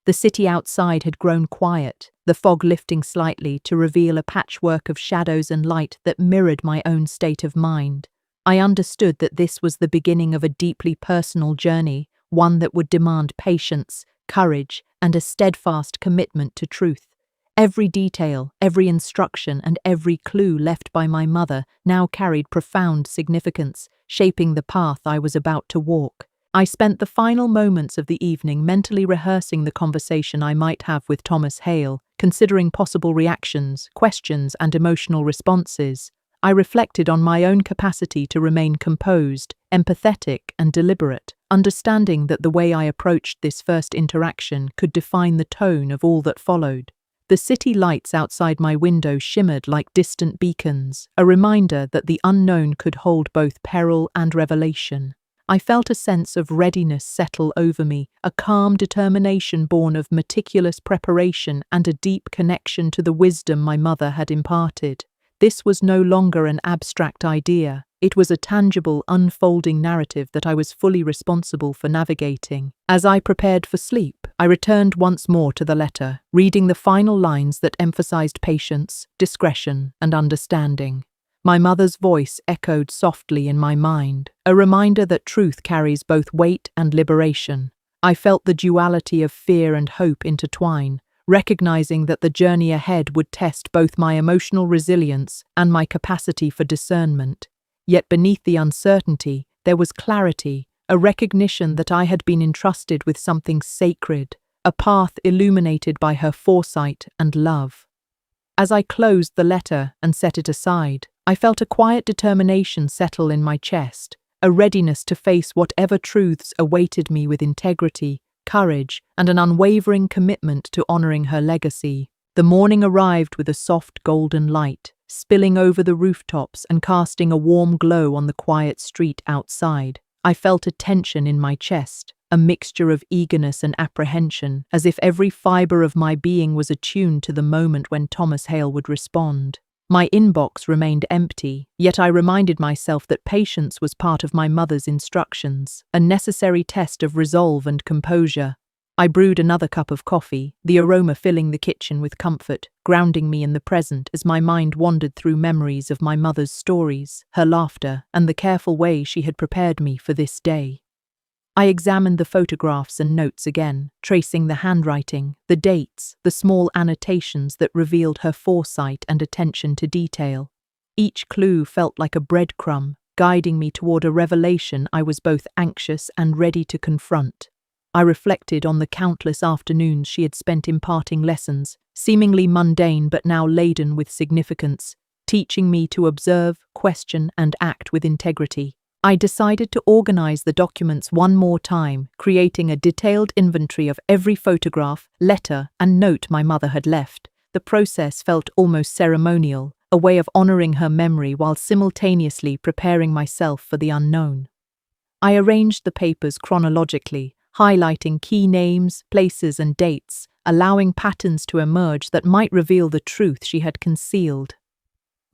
Speaker 1: The city outside had grown quiet, the fog lifting slightly to reveal a patchwork of shadows and light that mirrored my own state of mind. I understood that this was the beginning of a deeply personal journey, one that would demand patience, courage, and a steadfast commitment to truth. Every detail, every instruction, and every clue left by my mother now carried profound significance, shaping the path I was about to walk. I spent the final moments of the evening mentally rehearsing the conversation I might have with Thomas Hale, considering possible reactions, questions, and emotional responses. I reflected on my own capacity to remain composed, empathetic, and deliberate, understanding that the way I approached this first interaction could define the tone of all that followed. The city lights outside my window shimmered like distant beacons, a reminder that the unknown could hold both peril and revelation. I felt a sense of readiness settle over me, a calm determination born of meticulous preparation and a deep connection to the wisdom my mother had imparted. This was no longer an abstract idea. It was a tangible, unfolding narrative that I was fully responsible for navigating. As I prepared for sleep, I returned once more to the letter, reading the final lines that emphasized patience, discretion, and understanding. My mother's voice echoed softly in my mind, a reminder that truth carries both weight and liberation. I felt the duality of fear and hope intertwine, recognizing that the journey ahead would test both my emotional resilience and my capacity for discernment. Yet beneath the uncertainty, there was clarity, a recognition that I had been entrusted with something sacred, a path illuminated by her foresight and love. As I closed the letter and set it aside, I felt a quiet determination settle in my chest, a readiness to face whatever truths awaited me with integrity, courage, and an unwavering commitment to honoring her legacy. The morning arrived with a soft golden light, spilling over the rooftops and casting a warm glow on the quiet street outside. I felt a tension in my chest, a mixture of eagerness and apprehension, as if every fiber of my being was attuned to the moment when Thomas Hale would respond. My inbox remained empty, yet I reminded myself that patience was part of my mother's instructions, a necessary test of resolve and composure. I brewed another cup of coffee, the aroma filling the kitchen with comfort, grounding me in the present as my mind wandered through memories of my mother's stories, her laughter, and the careful way she had prepared me for this day. I examined the photographs and notes again, tracing the handwriting, the dates, the small annotations that revealed her foresight and attention to detail. Each clue felt like a breadcrumb, guiding me toward a revelation I was both anxious and ready to confront. I reflected on the countless afternoons she had spent imparting lessons, seemingly mundane but now laden with significance, teaching me to observe, question, and act with integrity. I decided to organize the documents one more time, creating a detailed inventory of every photograph, letter, and note my mother had left. The process felt almost ceremonial, a way of honoring her memory while simultaneously preparing myself for the unknown. I arranged the papers chronologically, highlighting key names, places, and dates, allowing patterns to emerge that might reveal the truth she had concealed.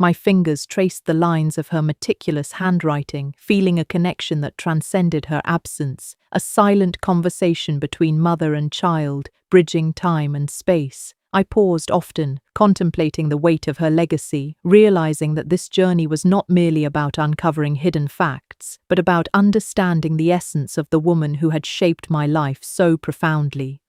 Speaker 1: My fingers traced the lines of her meticulous handwriting, feeling a connection that transcended her absence, a silent conversation between mother and child, bridging time and space. I paused often, contemplating the weight of her legacy, realizing that this journey was not merely about uncovering hidden facts, but about understanding the essence of the woman who had shaped my life so profoundly.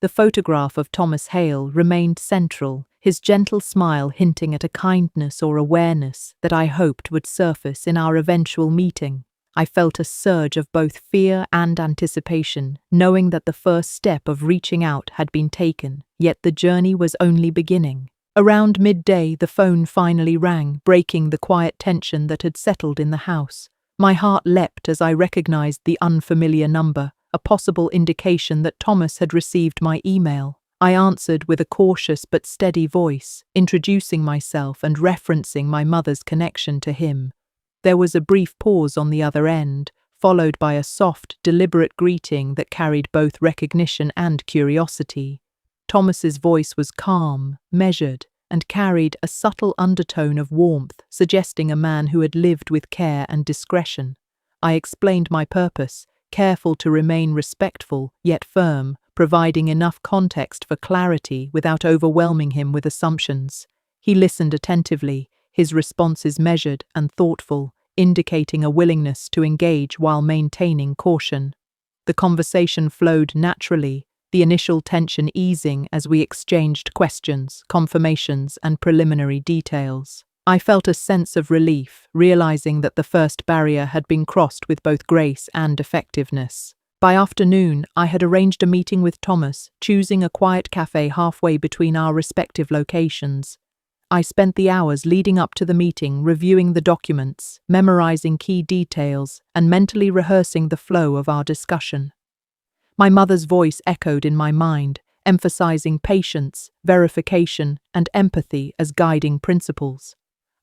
Speaker 1: The photograph of Thomas Hale remained central, his gentle smile hinting at a kindness or awareness that I hoped would surface in our eventual meeting. I felt a surge of both fear and anticipation, knowing that the first step of reaching out had been taken, yet the journey was only beginning. Around midday, the phone finally rang, breaking the quiet tension that had settled in the house. My heart leapt as I recognized the unfamiliar number, a possible indication that Thomas had received my email. I answered with a cautious but steady voice, introducing myself and referencing my mother's connection to him. There was a brief pause on the other end, followed by a soft, deliberate greeting that carried both recognition and curiosity. Thomas's voice was calm, measured, and carried a subtle undertone of warmth, suggesting a man who had lived with care and discretion. I explained my purpose, careful to remain respectful yet firm, providing enough context for clarity without overwhelming him with assumptions. He listened attentively, his responses measured and thoughtful, indicating a willingness to engage while maintaining caution. The conversation flowed naturally, the initial tension easing as we exchanged questions, confirmations, and preliminary details. I felt a sense of relief, realizing that the first barrier had been crossed with both grace and effectiveness. By afternoon, I had arranged a meeting with Thomas, choosing a quiet cafe halfway between our respective locations. I spent the hours leading up to the meeting reviewing the documents, memorizing key details, and mentally rehearsing the flow of our discussion. My mother's voice echoed in my mind, emphasizing patience, verification, and empathy as guiding principles.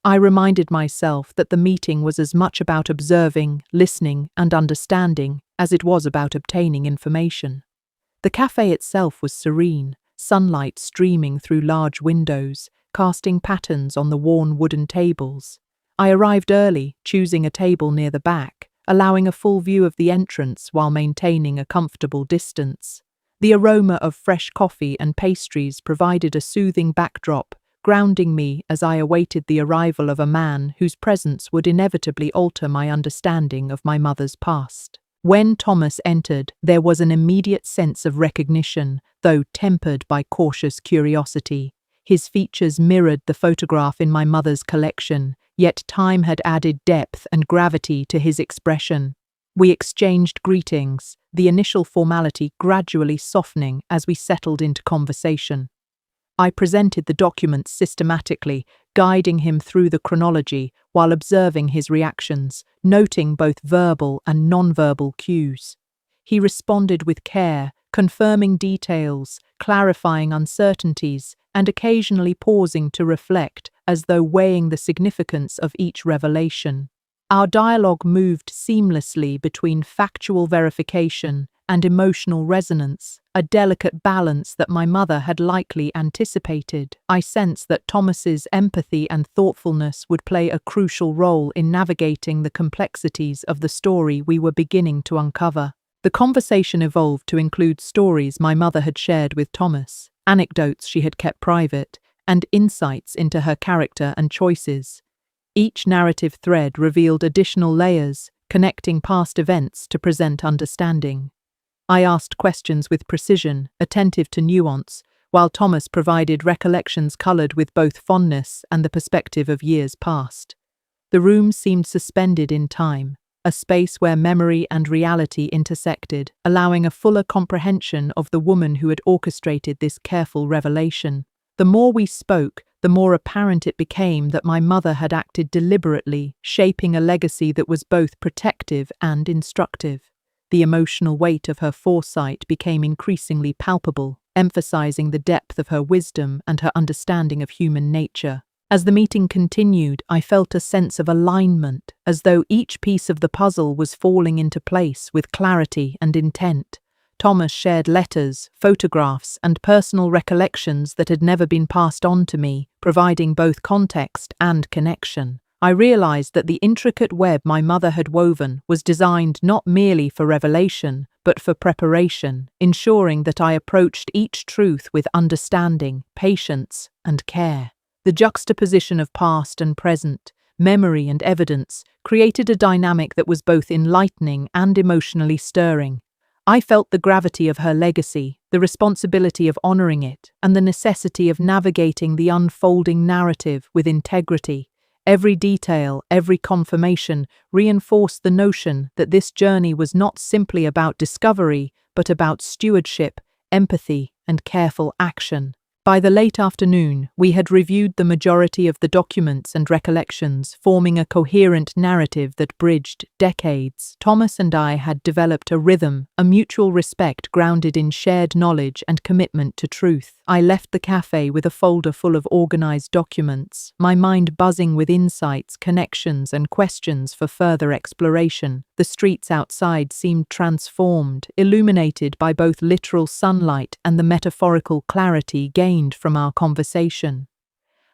Speaker 1: I reminded myself that the meeting was as much about observing, listening, and understanding as it was about obtaining information. The cafe itself was serene, sunlight streaming through large windows, casting patterns on the worn wooden tables. I arrived early, choosing a table near the back, allowing a full view of the entrance while maintaining a comfortable distance. The aroma of fresh coffee and pastries provided a soothing backdrop, grounding me as I awaited the arrival of a man whose presence would inevitably alter my understanding of my mother's past. When Thomas entered, there was an immediate sense of recognition, though tempered by cautious curiosity. His features mirrored the photograph in my mother's collection, yet time had added depth and gravity to his expression. We exchanged greetings, the initial formality gradually softening as we settled into conversation. I presented the documents systematically, guiding him through the chronology while observing his reactions, noting both verbal and nonverbal cues. He responded with care, confirming details, clarifying uncertainties, and occasionally pausing to reflect, as though weighing the significance of each revelation. Our dialogue moved seamlessly between factual verification and emotional resonance, a delicate balance that my mother had likely anticipated. I sensed that Thomas's empathy and thoughtfulness would play a crucial role in navigating the complexities of the story we were beginning to uncover. The conversation evolved to include stories my mother had shared with Thomas, anecdotes she had kept private, and insights into her character and choices. Each narrative thread revealed additional layers, connecting past events to present understanding. I asked questions with precision, attentive to nuance, while Thomas provided recollections colored with both fondness and the perspective of years past. The room seemed suspended in time, a space where memory and reality intersected, allowing a fuller comprehension of the woman who had orchestrated this careful revelation. The more we spoke, the more apparent it became that my mother had acted deliberately, shaping a legacy that was both protective and instructive. The emotional weight of her foresight became increasingly palpable, emphasizing the depth of her wisdom and her understanding of human nature. As the meeting continued, I felt a sense of alignment, as though each piece of the puzzle was falling into place with clarity and intent. Thomas shared letters, photographs, and personal recollections that had never been passed on to me, providing both context and connection. I realized that the intricate web my mother had woven was designed not merely for revelation, but for preparation, ensuring that I approached each truth with understanding, patience, and care. The juxtaposition of past and present, memory and evidence, created a dynamic that was both enlightening and emotionally stirring. I felt the gravity of her legacy, the responsibility of honoring it, and the necessity of navigating the unfolding narrative with integrity. Every detail, every confirmation reinforced the notion that this journey was not simply about discovery, but about stewardship, empathy, and careful action. By the late afternoon, we had reviewed the majority of the documents and recollections, forming a coherent narrative that bridged decades. Thomas and I had developed a rhythm, a mutual respect grounded in shared knowledge and commitment to truth. I left the cafe with a folder full of organized documents, my mind buzzing with insights, connections, and questions for further exploration. The streets outside seemed transformed, illuminated by both literal sunlight and the metaphorical clarity gained from our conversation.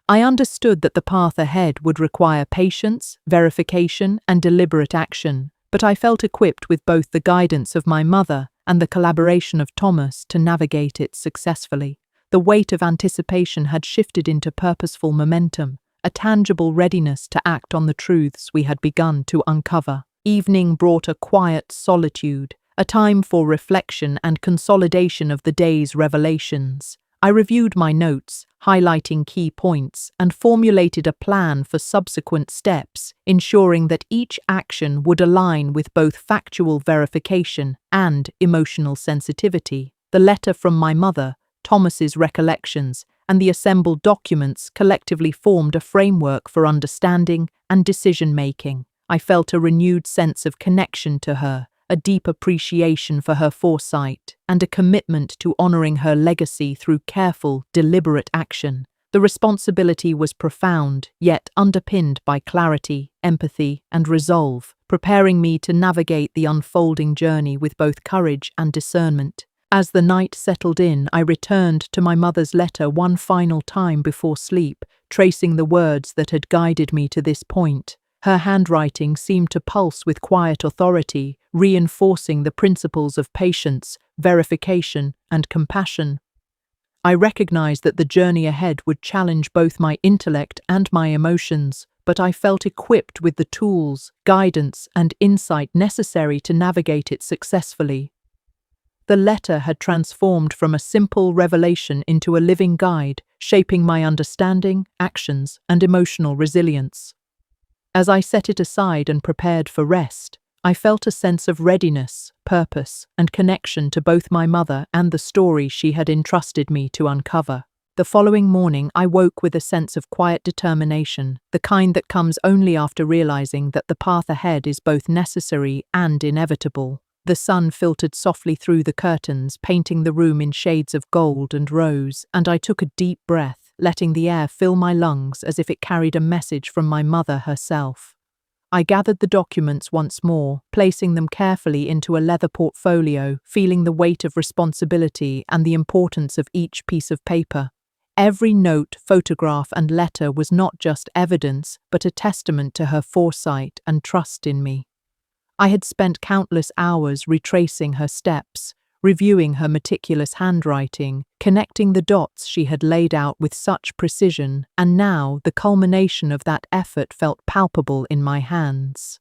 Speaker 1: I understood that the path ahead would require patience, verification, and deliberate action, but I felt equipped with both the guidance of my mother and the collaboration of Thomas to navigate it successfully. The weight of anticipation had shifted into purposeful momentum, a tangible readiness to act on the truths we had begun to uncover. Evening brought a quiet solitude, a time for reflection and consolidation of the day's revelations. I reviewed my notes, highlighting key points, and formulated a plan for subsequent steps, ensuring that each action would align with both factual verification and emotional sensitivity. The letter from my mother, Thomas's recollections, and the assembled documents collectively formed a framework for understanding and decision-making. I felt a renewed sense of connection to her, a deep appreciation for her foresight, and a commitment to honoring her legacy through careful, deliberate action. The responsibility was profound, yet underpinned by clarity, empathy, and resolve, preparing me to navigate the unfolding journey with both courage and discernment. As the night settled in, I returned to my mother's letter one final time before sleep, tracing the words that had guided me to this point. Her handwriting seemed to pulse with quiet authority, reinforcing the principles of patience, verification, and compassion. I recognized that the journey ahead would challenge both my intellect and my emotions, but I felt equipped with the tools, guidance, and insight necessary to navigate it successfully. The letter had transformed from a simple revelation into a living guide, shaping my understanding, actions, and emotional resilience. As I set it aside and prepared for rest, I felt a sense of readiness, purpose, and connection to both my mother and the story she had entrusted me to uncover. The following morning, I woke with a sense of quiet determination, the kind that comes only after realizing that the path ahead is both necessary and inevitable. The sun filtered softly through the curtains, painting the room in shades of gold and rose, and I took a deep breath, letting the air fill my lungs as if it carried a message from my mother herself. I gathered the documents once more, placing them carefully into a leather portfolio, feeling the weight of responsibility and the importance of each piece of paper. Every note, photograph, and letter was not just evidence, but a testament to her foresight and trust in me. I had spent countless hours retracing her steps, reviewing her meticulous handwriting, connecting the dots she had laid out with such precision, and now the culmination of that effort felt palpable in my hands.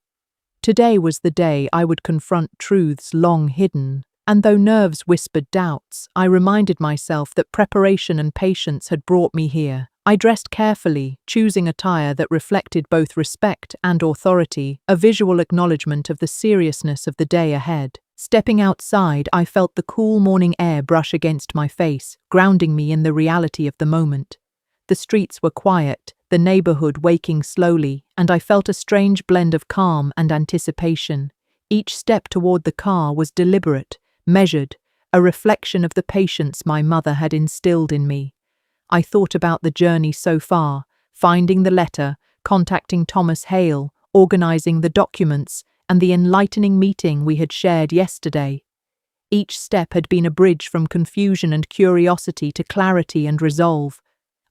Speaker 1: Today was the day I would confront truths long hidden, and though nerves whispered doubts, I reminded myself that preparation and patience had brought me here. I dressed carefully, choosing attire that reflected both respect and authority, a visual acknowledgement of the seriousness of the day ahead. Stepping outside, I felt the cool morning air brush against my face, grounding me in the reality of the moment. The streets were quiet, the neighborhood waking slowly, and I felt a strange blend of calm and anticipation. Each step toward the car was deliberate, measured, a reflection of the patience my mother had instilled in me. I thought about the journey so far, finding the letter, contacting Thomas Hale, organizing the documents, and the enlightening meeting we had shared yesterday. Each step had been a bridge from confusion and curiosity to clarity and resolve.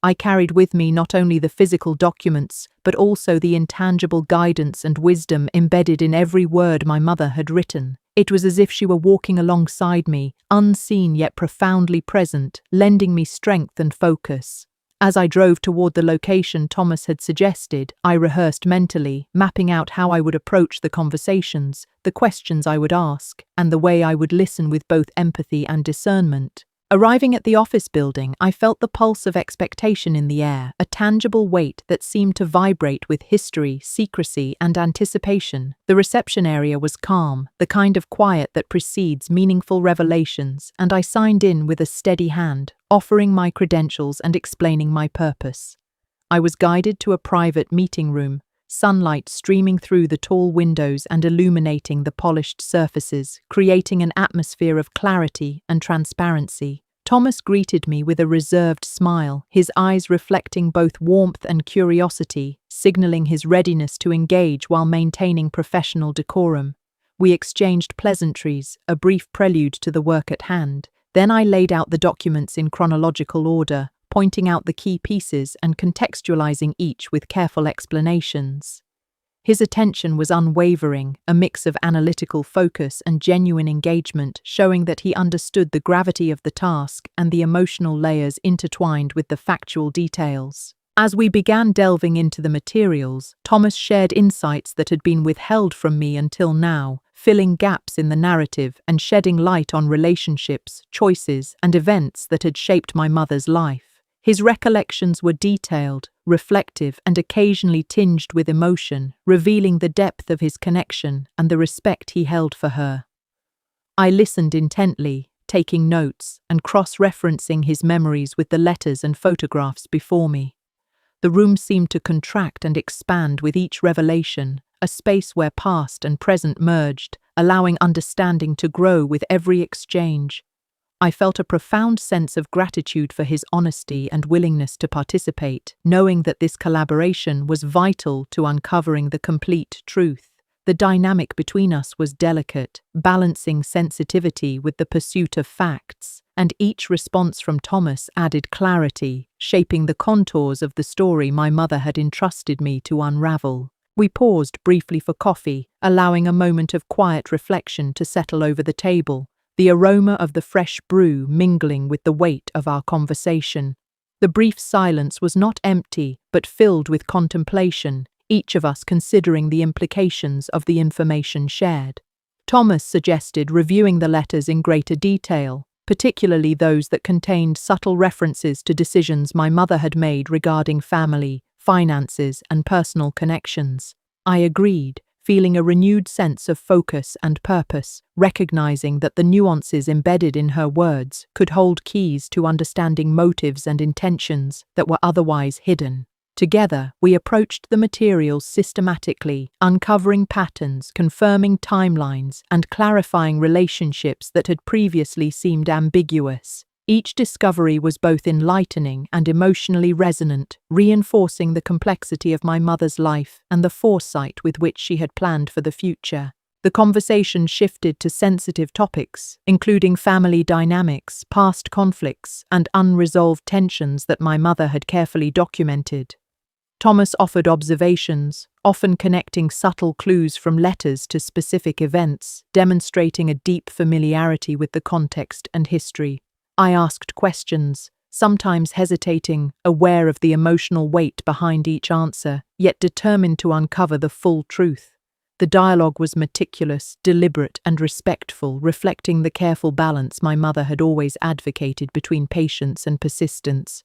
Speaker 1: I carried with me not only the physical documents, but also the intangible guidance and wisdom embedded in every word my mother had written. It was as if she were walking alongside me, unseen yet profoundly present, lending me strength and focus. As I drove toward the location Thomas had suggested, I rehearsed mentally, mapping out how I would approach the conversations, the questions I would ask, and the way I would listen with both empathy and discernment. Arriving at the office building, I felt the pulse of expectation in the air, a tangible weight that seemed to vibrate with history, secrecy, and anticipation. The reception area was calm, the kind of quiet that precedes meaningful revelations, and I signed in with a steady hand, offering my credentials and explaining my purpose. I was guided to a private meeting room, sunlight streaming through the tall windows and illuminating the polished surfaces, creating an atmosphere of clarity and transparency. Thomas greeted me with a reserved smile, his eyes reflecting both warmth and curiosity, signaling his readiness to engage while maintaining professional decorum. We exchanged pleasantries, a brief prelude to the work at hand. Then I laid out the documents in chronological order, pointing out the key pieces and contextualizing each with careful explanations. His attention was unwavering, a mix of analytical focus and genuine engagement, showing that he understood the gravity of the task and the emotional layers intertwined with the factual details. As we began delving into the materials, Thomas shared insights that had been withheld from me until now, filling gaps in the narrative and shedding light on relationships, choices, and events that had shaped my mother's life. His recollections were detailed, reflective, and occasionally tinged with emotion, revealing the depth of his connection and the respect he held for her. I listened intently, taking notes and cross-referencing his memories with the letters and photographs before me. The room seemed to contract and expand with each revelation, a space where past and present merged, allowing understanding to grow with every exchange. I felt a profound sense of gratitude for his honesty and willingness to participate, knowing that this collaboration was vital to uncovering the complete truth. The dynamic between us was delicate, balancing sensitivity with the pursuit of facts, and each response from Thomas added clarity, shaping the contours of the story my mother had entrusted me to unravel. We paused briefly for coffee, allowing a moment of quiet reflection to settle over the table, the aroma of the fresh brew mingling with the weight of our conversation. The brief silence was not empty, but filled with contemplation, each of us considering the implications of the information shared. Thomas suggested reviewing the letters in greater detail, particularly those that contained subtle references to decisions my mother had made regarding family, finances, and personal connections. I agreed, feeling a renewed sense of focus and purpose, recognizing that the nuances embedded in her words could hold keys to understanding motives and intentions that were otherwise hidden. Together, we approached the materials systematically, uncovering patterns, confirming timelines, and clarifying relationships that had previously seemed ambiguous. Each discovery was both enlightening and emotionally resonant, reinforcing the complexity of my mother's life and the foresight with which she had planned for the future. The conversation shifted to sensitive topics, including family dynamics, past conflicts, and unresolved tensions that my mother had carefully documented. Thomas offered observations, often connecting subtle clues from letters to specific events, demonstrating a deep familiarity with the context and history. I asked questions, sometimes hesitating, aware of the emotional weight behind each answer, yet determined to uncover the full truth. The dialogue was meticulous, deliberate, and respectful, reflecting the careful balance my mother had always advocated between patience and persistence.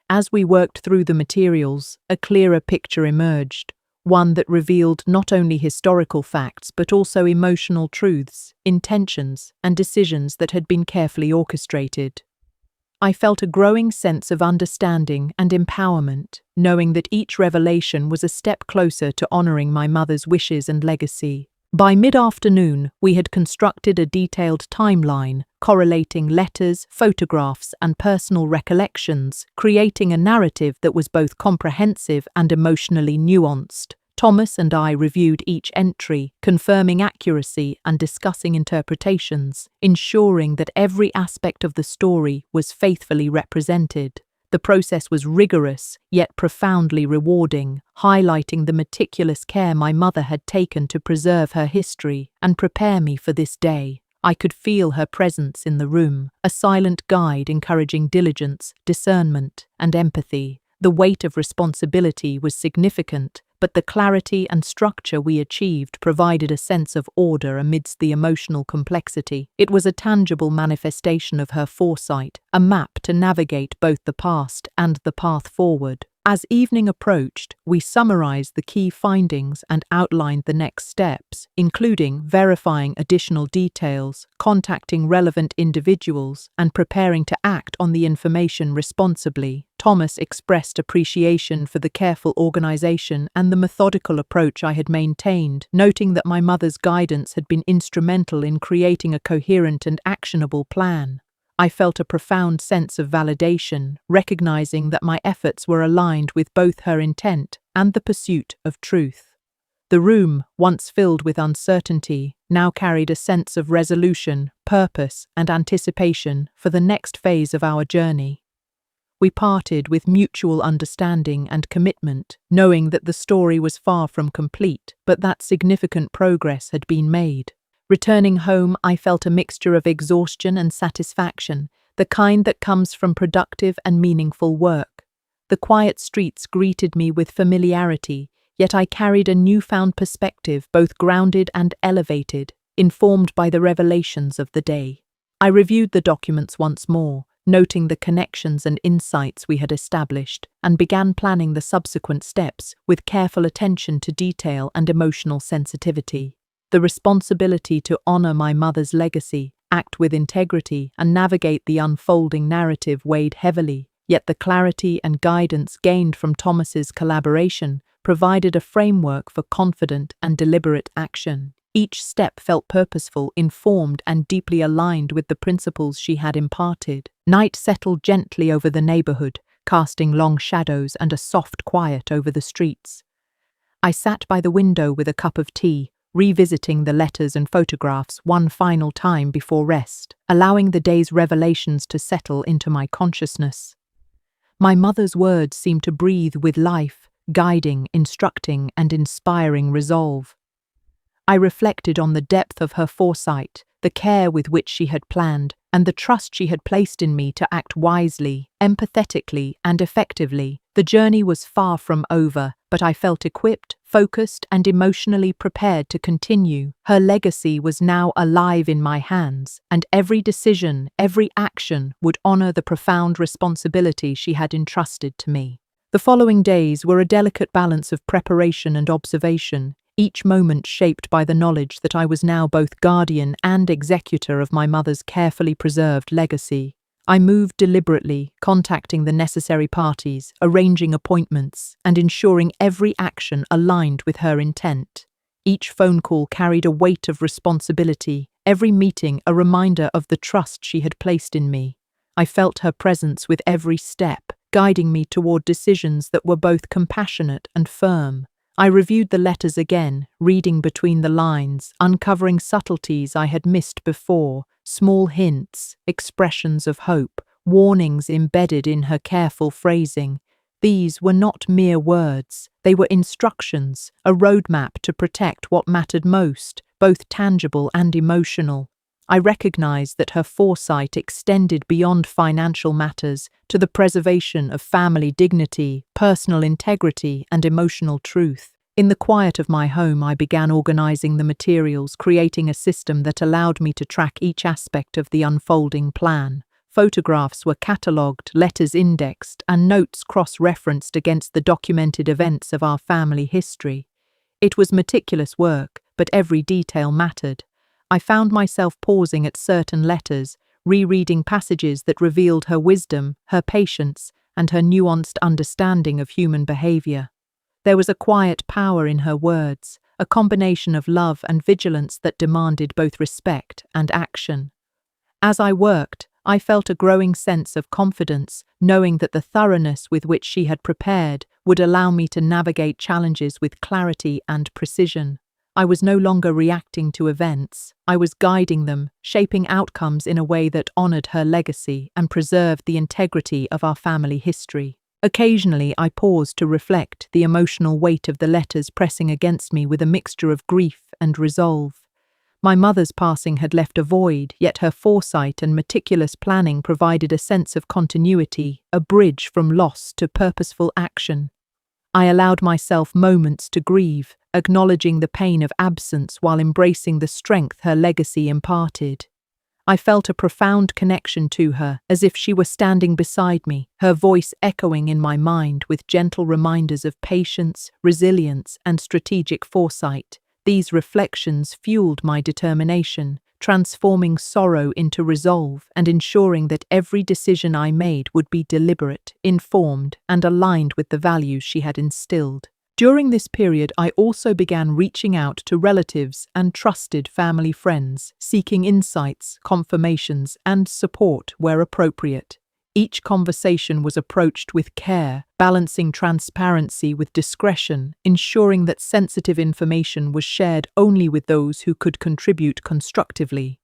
Speaker 1: As we worked through the materials, a clearer picture emerged, one that revealed not only historical facts but also emotional truths, intentions, and decisions that had been carefully orchestrated. I felt a growing sense of understanding and empowerment, knowing that each revelation was a step closer to honoring my mother's wishes and legacy. By mid-afternoon, we had constructed a detailed timeline, correlating letters, photographs, and personal recollections, creating a narrative that was both comprehensive and emotionally nuanced. Thomas and I reviewed each entry, confirming accuracy and discussing interpretations, ensuring that every aspect of the story was faithfully represented. The process was rigorous, yet profoundly rewarding, highlighting the meticulous care my mother had taken to preserve her history and prepare me for this day. I could feel her presence in the room, a silent guide encouraging diligence, discernment, and empathy. The weight of responsibility was significant, but the clarity and structure we achieved provided a sense of order amidst the emotional complexity. It was a tangible manifestation of her foresight, a map to navigate both the past and the path forward. As evening approached, we summarized the key findings and outlined the next steps, including verifying additional details, contacting relevant individuals, and preparing to act on the information responsibly. Thomas expressed appreciation for the careful organization and the methodical approach I had maintained, noting that my mother's guidance had been instrumental in creating a coherent and actionable plan. I felt a profound sense of validation, recognizing that my efforts were aligned with both her intent and the pursuit of truth. The room, once filled with uncertainty, now carried a sense of resolution, purpose, and anticipation for the next phase of our journey. We parted with mutual understanding and commitment, knowing that the story was far from complete, but that significant progress had been made. Returning home, I felt a mixture of exhaustion and satisfaction, the kind that comes from productive and meaningful work. The quiet streets greeted me with familiarity, yet I carried a newfound perspective, both grounded and elevated, informed by the revelations of the day. I reviewed the documents once more, noting the connections and insights we had established, and began planning the subsequent steps with careful attention to detail and emotional sensitivity. The responsibility to honor my mother's legacy, act with integrity, and navigate the unfolding narrative weighed heavily, yet the clarity and guidance gained from Thomas's collaboration provided a framework for confident and deliberate action. Each step felt purposeful, informed, and deeply aligned with the principles she had imparted. Night settled gently over the neighborhood, casting long shadows and a soft quiet over the streets. I sat by the window with a cup of tea, revisiting the letters and photographs one final time before rest, allowing the day's revelations to settle into my consciousness. My mother's words seemed to breathe with life, guiding, instructing, and inspiring resolve. I reflected on the depth of her foresight, the care with which she had planned, and the trust she had placed in me to act wisely, empathetically, and effectively. The journey was far from over, but I felt equipped, focused, and emotionally prepared to continue. Her legacy was now alive in my hands, and every decision, every action would honor the profound responsibility she had entrusted to me. The following days were a delicate balance of preparation and observation, each moment shaped by the knowledge that I was now both guardian and executor of my mother's carefully preserved legacy. I moved deliberately, contacting the necessary parties, arranging appointments, and ensuring every action aligned with her intent. Each phone call carried a weight of responsibility, every meeting a reminder of the trust she had placed in me. I felt her presence with every step, guiding me toward decisions that were both compassionate and firm. I reviewed the letters again, reading between the lines, uncovering subtleties I had missed before, small hints, expressions of hope, warnings embedded in her careful phrasing. These were not mere words, they were instructions, a roadmap to protect what mattered most, both tangible and emotional. I recognized that her foresight extended beyond financial matters to the preservation of family dignity, personal integrity, and emotional truth. In the quiet of my home, I began organizing the materials, creating a system that allowed me to track each aspect of the unfolding plan. Photographs were catalogued, letters indexed, and notes cross-referenced against the documented events of our family history. It was meticulous work, but every detail mattered. I found myself pausing at certain letters, rereading passages that revealed her wisdom, her patience, and her nuanced understanding of human behavior. There was a quiet power in her words, a combination of love and vigilance that demanded both respect and action. As I worked, I felt a growing sense of confidence, knowing that the thoroughness with which she had prepared would allow me to navigate challenges with clarity and precision. I was no longer reacting to events, I was guiding them, shaping outcomes in a way that honored her legacy and preserved the integrity of our family history. Occasionally, I paused to reflect, the emotional weight of the letters pressing against me with a mixture of grief and resolve. My mother's passing had left a void, yet her foresight and meticulous planning provided a sense of continuity, a bridge from loss to purposeful action. I allowed myself moments to grieve, acknowledging the pain of absence while embracing the strength her legacy imparted. I felt a profound connection to her, as if she were standing beside me, her voice echoing in my mind with gentle reminders of patience, resilience, and strategic foresight. These reflections fueled my determination, transforming sorrow into resolve and ensuring that every decision I made would be deliberate, informed, and aligned with the values she had instilled. During this period, I also began reaching out to relatives and trusted family friends, seeking insights, confirmations, and support where appropriate. Each conversation was approached with care, balancing transparency with discretion, ensuring that sensitive information was shared only with those who could contribute constructively.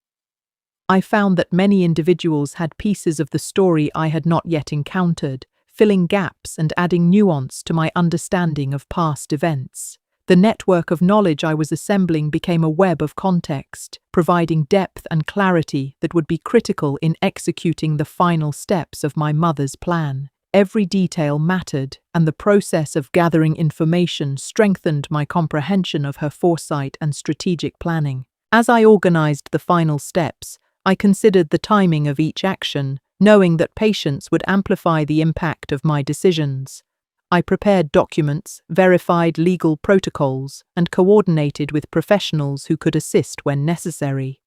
Speaker 1: I found that many individuals had pieces of the story I had not yet encountered, filling gaps and adding nuance to my understanding of past events. The network of knowledge I was assembling became a web of context, providing depth and clarity that would be critical in executing the final steps of my mother's plan. Every detail mattered, and the process of gathering information strengthened my comprehension of her foresight and strategic planning. As I organized the final steps, I considered the timing of each action, knowing that patience would amplify the impact of my decisions. I prepared documents, verified legal protocols, and coordinated with professionals who could assist when necessary.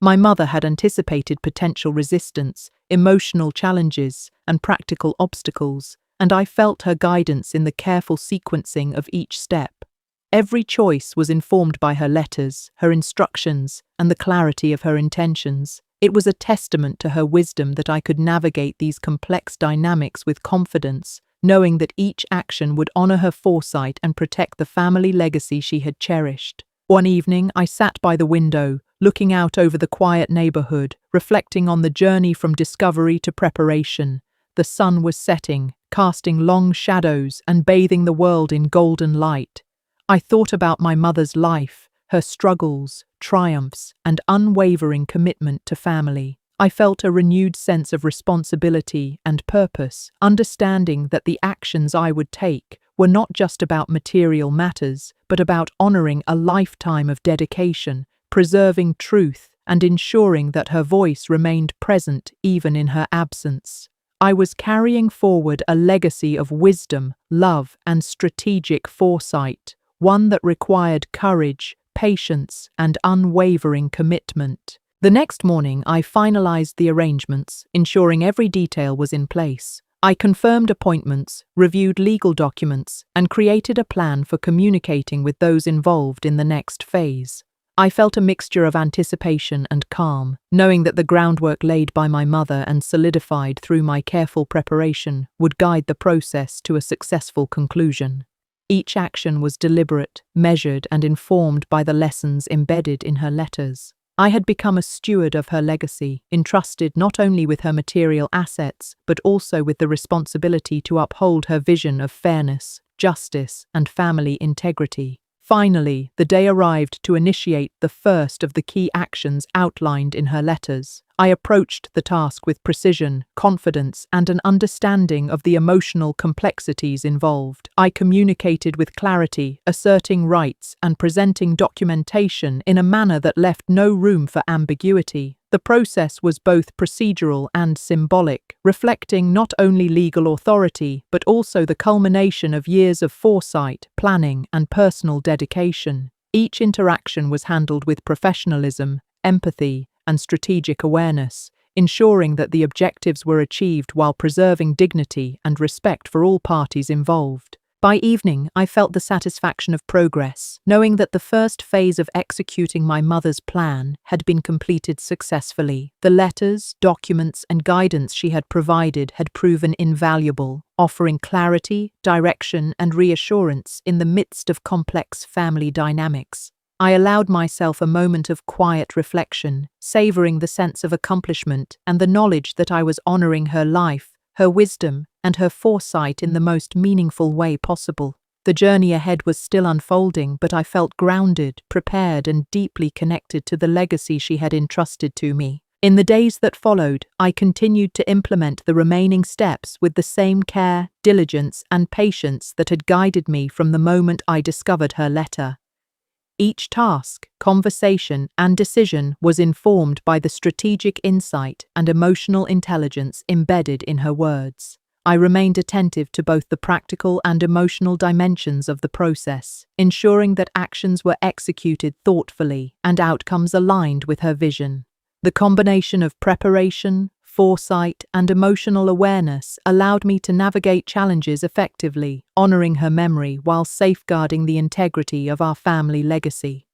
Speaker 1: My mother had anticipated potential resistance, emotional challenges, and practical obstacles, and I felt her guidance in the careful sequencing of each step. Every choice was informed by her letters, her instructions, and the clarity of her intentions. It was a testament to her wisdom that I could navigate these complex dynamics with confidence, knowing that each action would honor her foresight and protect the family legacy she had cherished. One evening, I sat by the window, looking out over the quiet neighborhood, reflecting on the journey from discovery to preparation. The sun was setting, casting long shadows and bathing the world in golden light. I thought about my mother's life, her struggles, triumphs, and unwavering commitment to family. I felt a renewed sense of responsibility and purpose, understanding that the actions I would take were not just about material matters, but about honoring a lifetime of dedication, preserving truth, and ensuring that her voice remained present even in her absence. I was carrying forward a legacy of wisdom, love, and strategic foresight, one that required courage, patience, and unwavering commitment. The next morning, I finalized the arrangements, ensuring every detail was in place. I confirmed appointments, reviewed legal documents, and created a plan for communicating with those involved in the next phase. I felt a mixture of anticipation and calm, knowing that the groundwork laid by my mother and solidified through my careful preparation would guide the process to a successful conclusion. Each action was deliberate, measured, and informed by the lessons embedded in her letters. I had become a steward of her legacy, entrusted not only with her material assets, but also with the responsibility to uphold her vision of fairness, justice, and family integrity. Finally, the day arrived to initiate the first of the key actions outlined in her letters. I approached the task with precision, confidence, and an understanding of the emotional complexities involved. I communicated with clarity, asserting rights and presenting documentation in a manner that left no room for ambiguity. The process was both procedural and symbolic, reflecting not only legal authority, but also the culmination of years of foresight, planning, and personal dedication. Each interaction was handled with professionalism, empathy, and strategic awareness, ensuring that the objectives were achieved while preserving dignity and respect for all parties involved. By evening, I felt the satisfaction of progress, knowing that the first phase of executing my mother's plan had been completed successfully. The letters, documents, and guidance she had provided had proven invaluable, offering clarity, direction, and reassurance in the midst of complex family dynamics. I allowed myself a moment of quiet reflection, savoring the sense of accomplishment and the knowledge that I was honoring her life, her wisdom, and her foresight in the most meaningful way possible. The journey ahead was still unfolding, but I felt grounded, prepared, and deeply connected to the legacy she had entrusted to me. In the days that followed, I continued to implement the remaining steps with the same care, diligence, and patience that had guided me from the moment I discovered her letter. Each task, conversation, and decision was informed by the strategic insight and emotional intelligence embedded in her words. I remained attentive to both the practical and emotional dimensions of the process, ensuring that actions were executed thoughtfully and outcomes aligned with her vision. The combination of preparation, foresight, and emotional awareness allowed me to navigate challenges effectively, honoring her memory while safeguarding the integrity of our family legacy.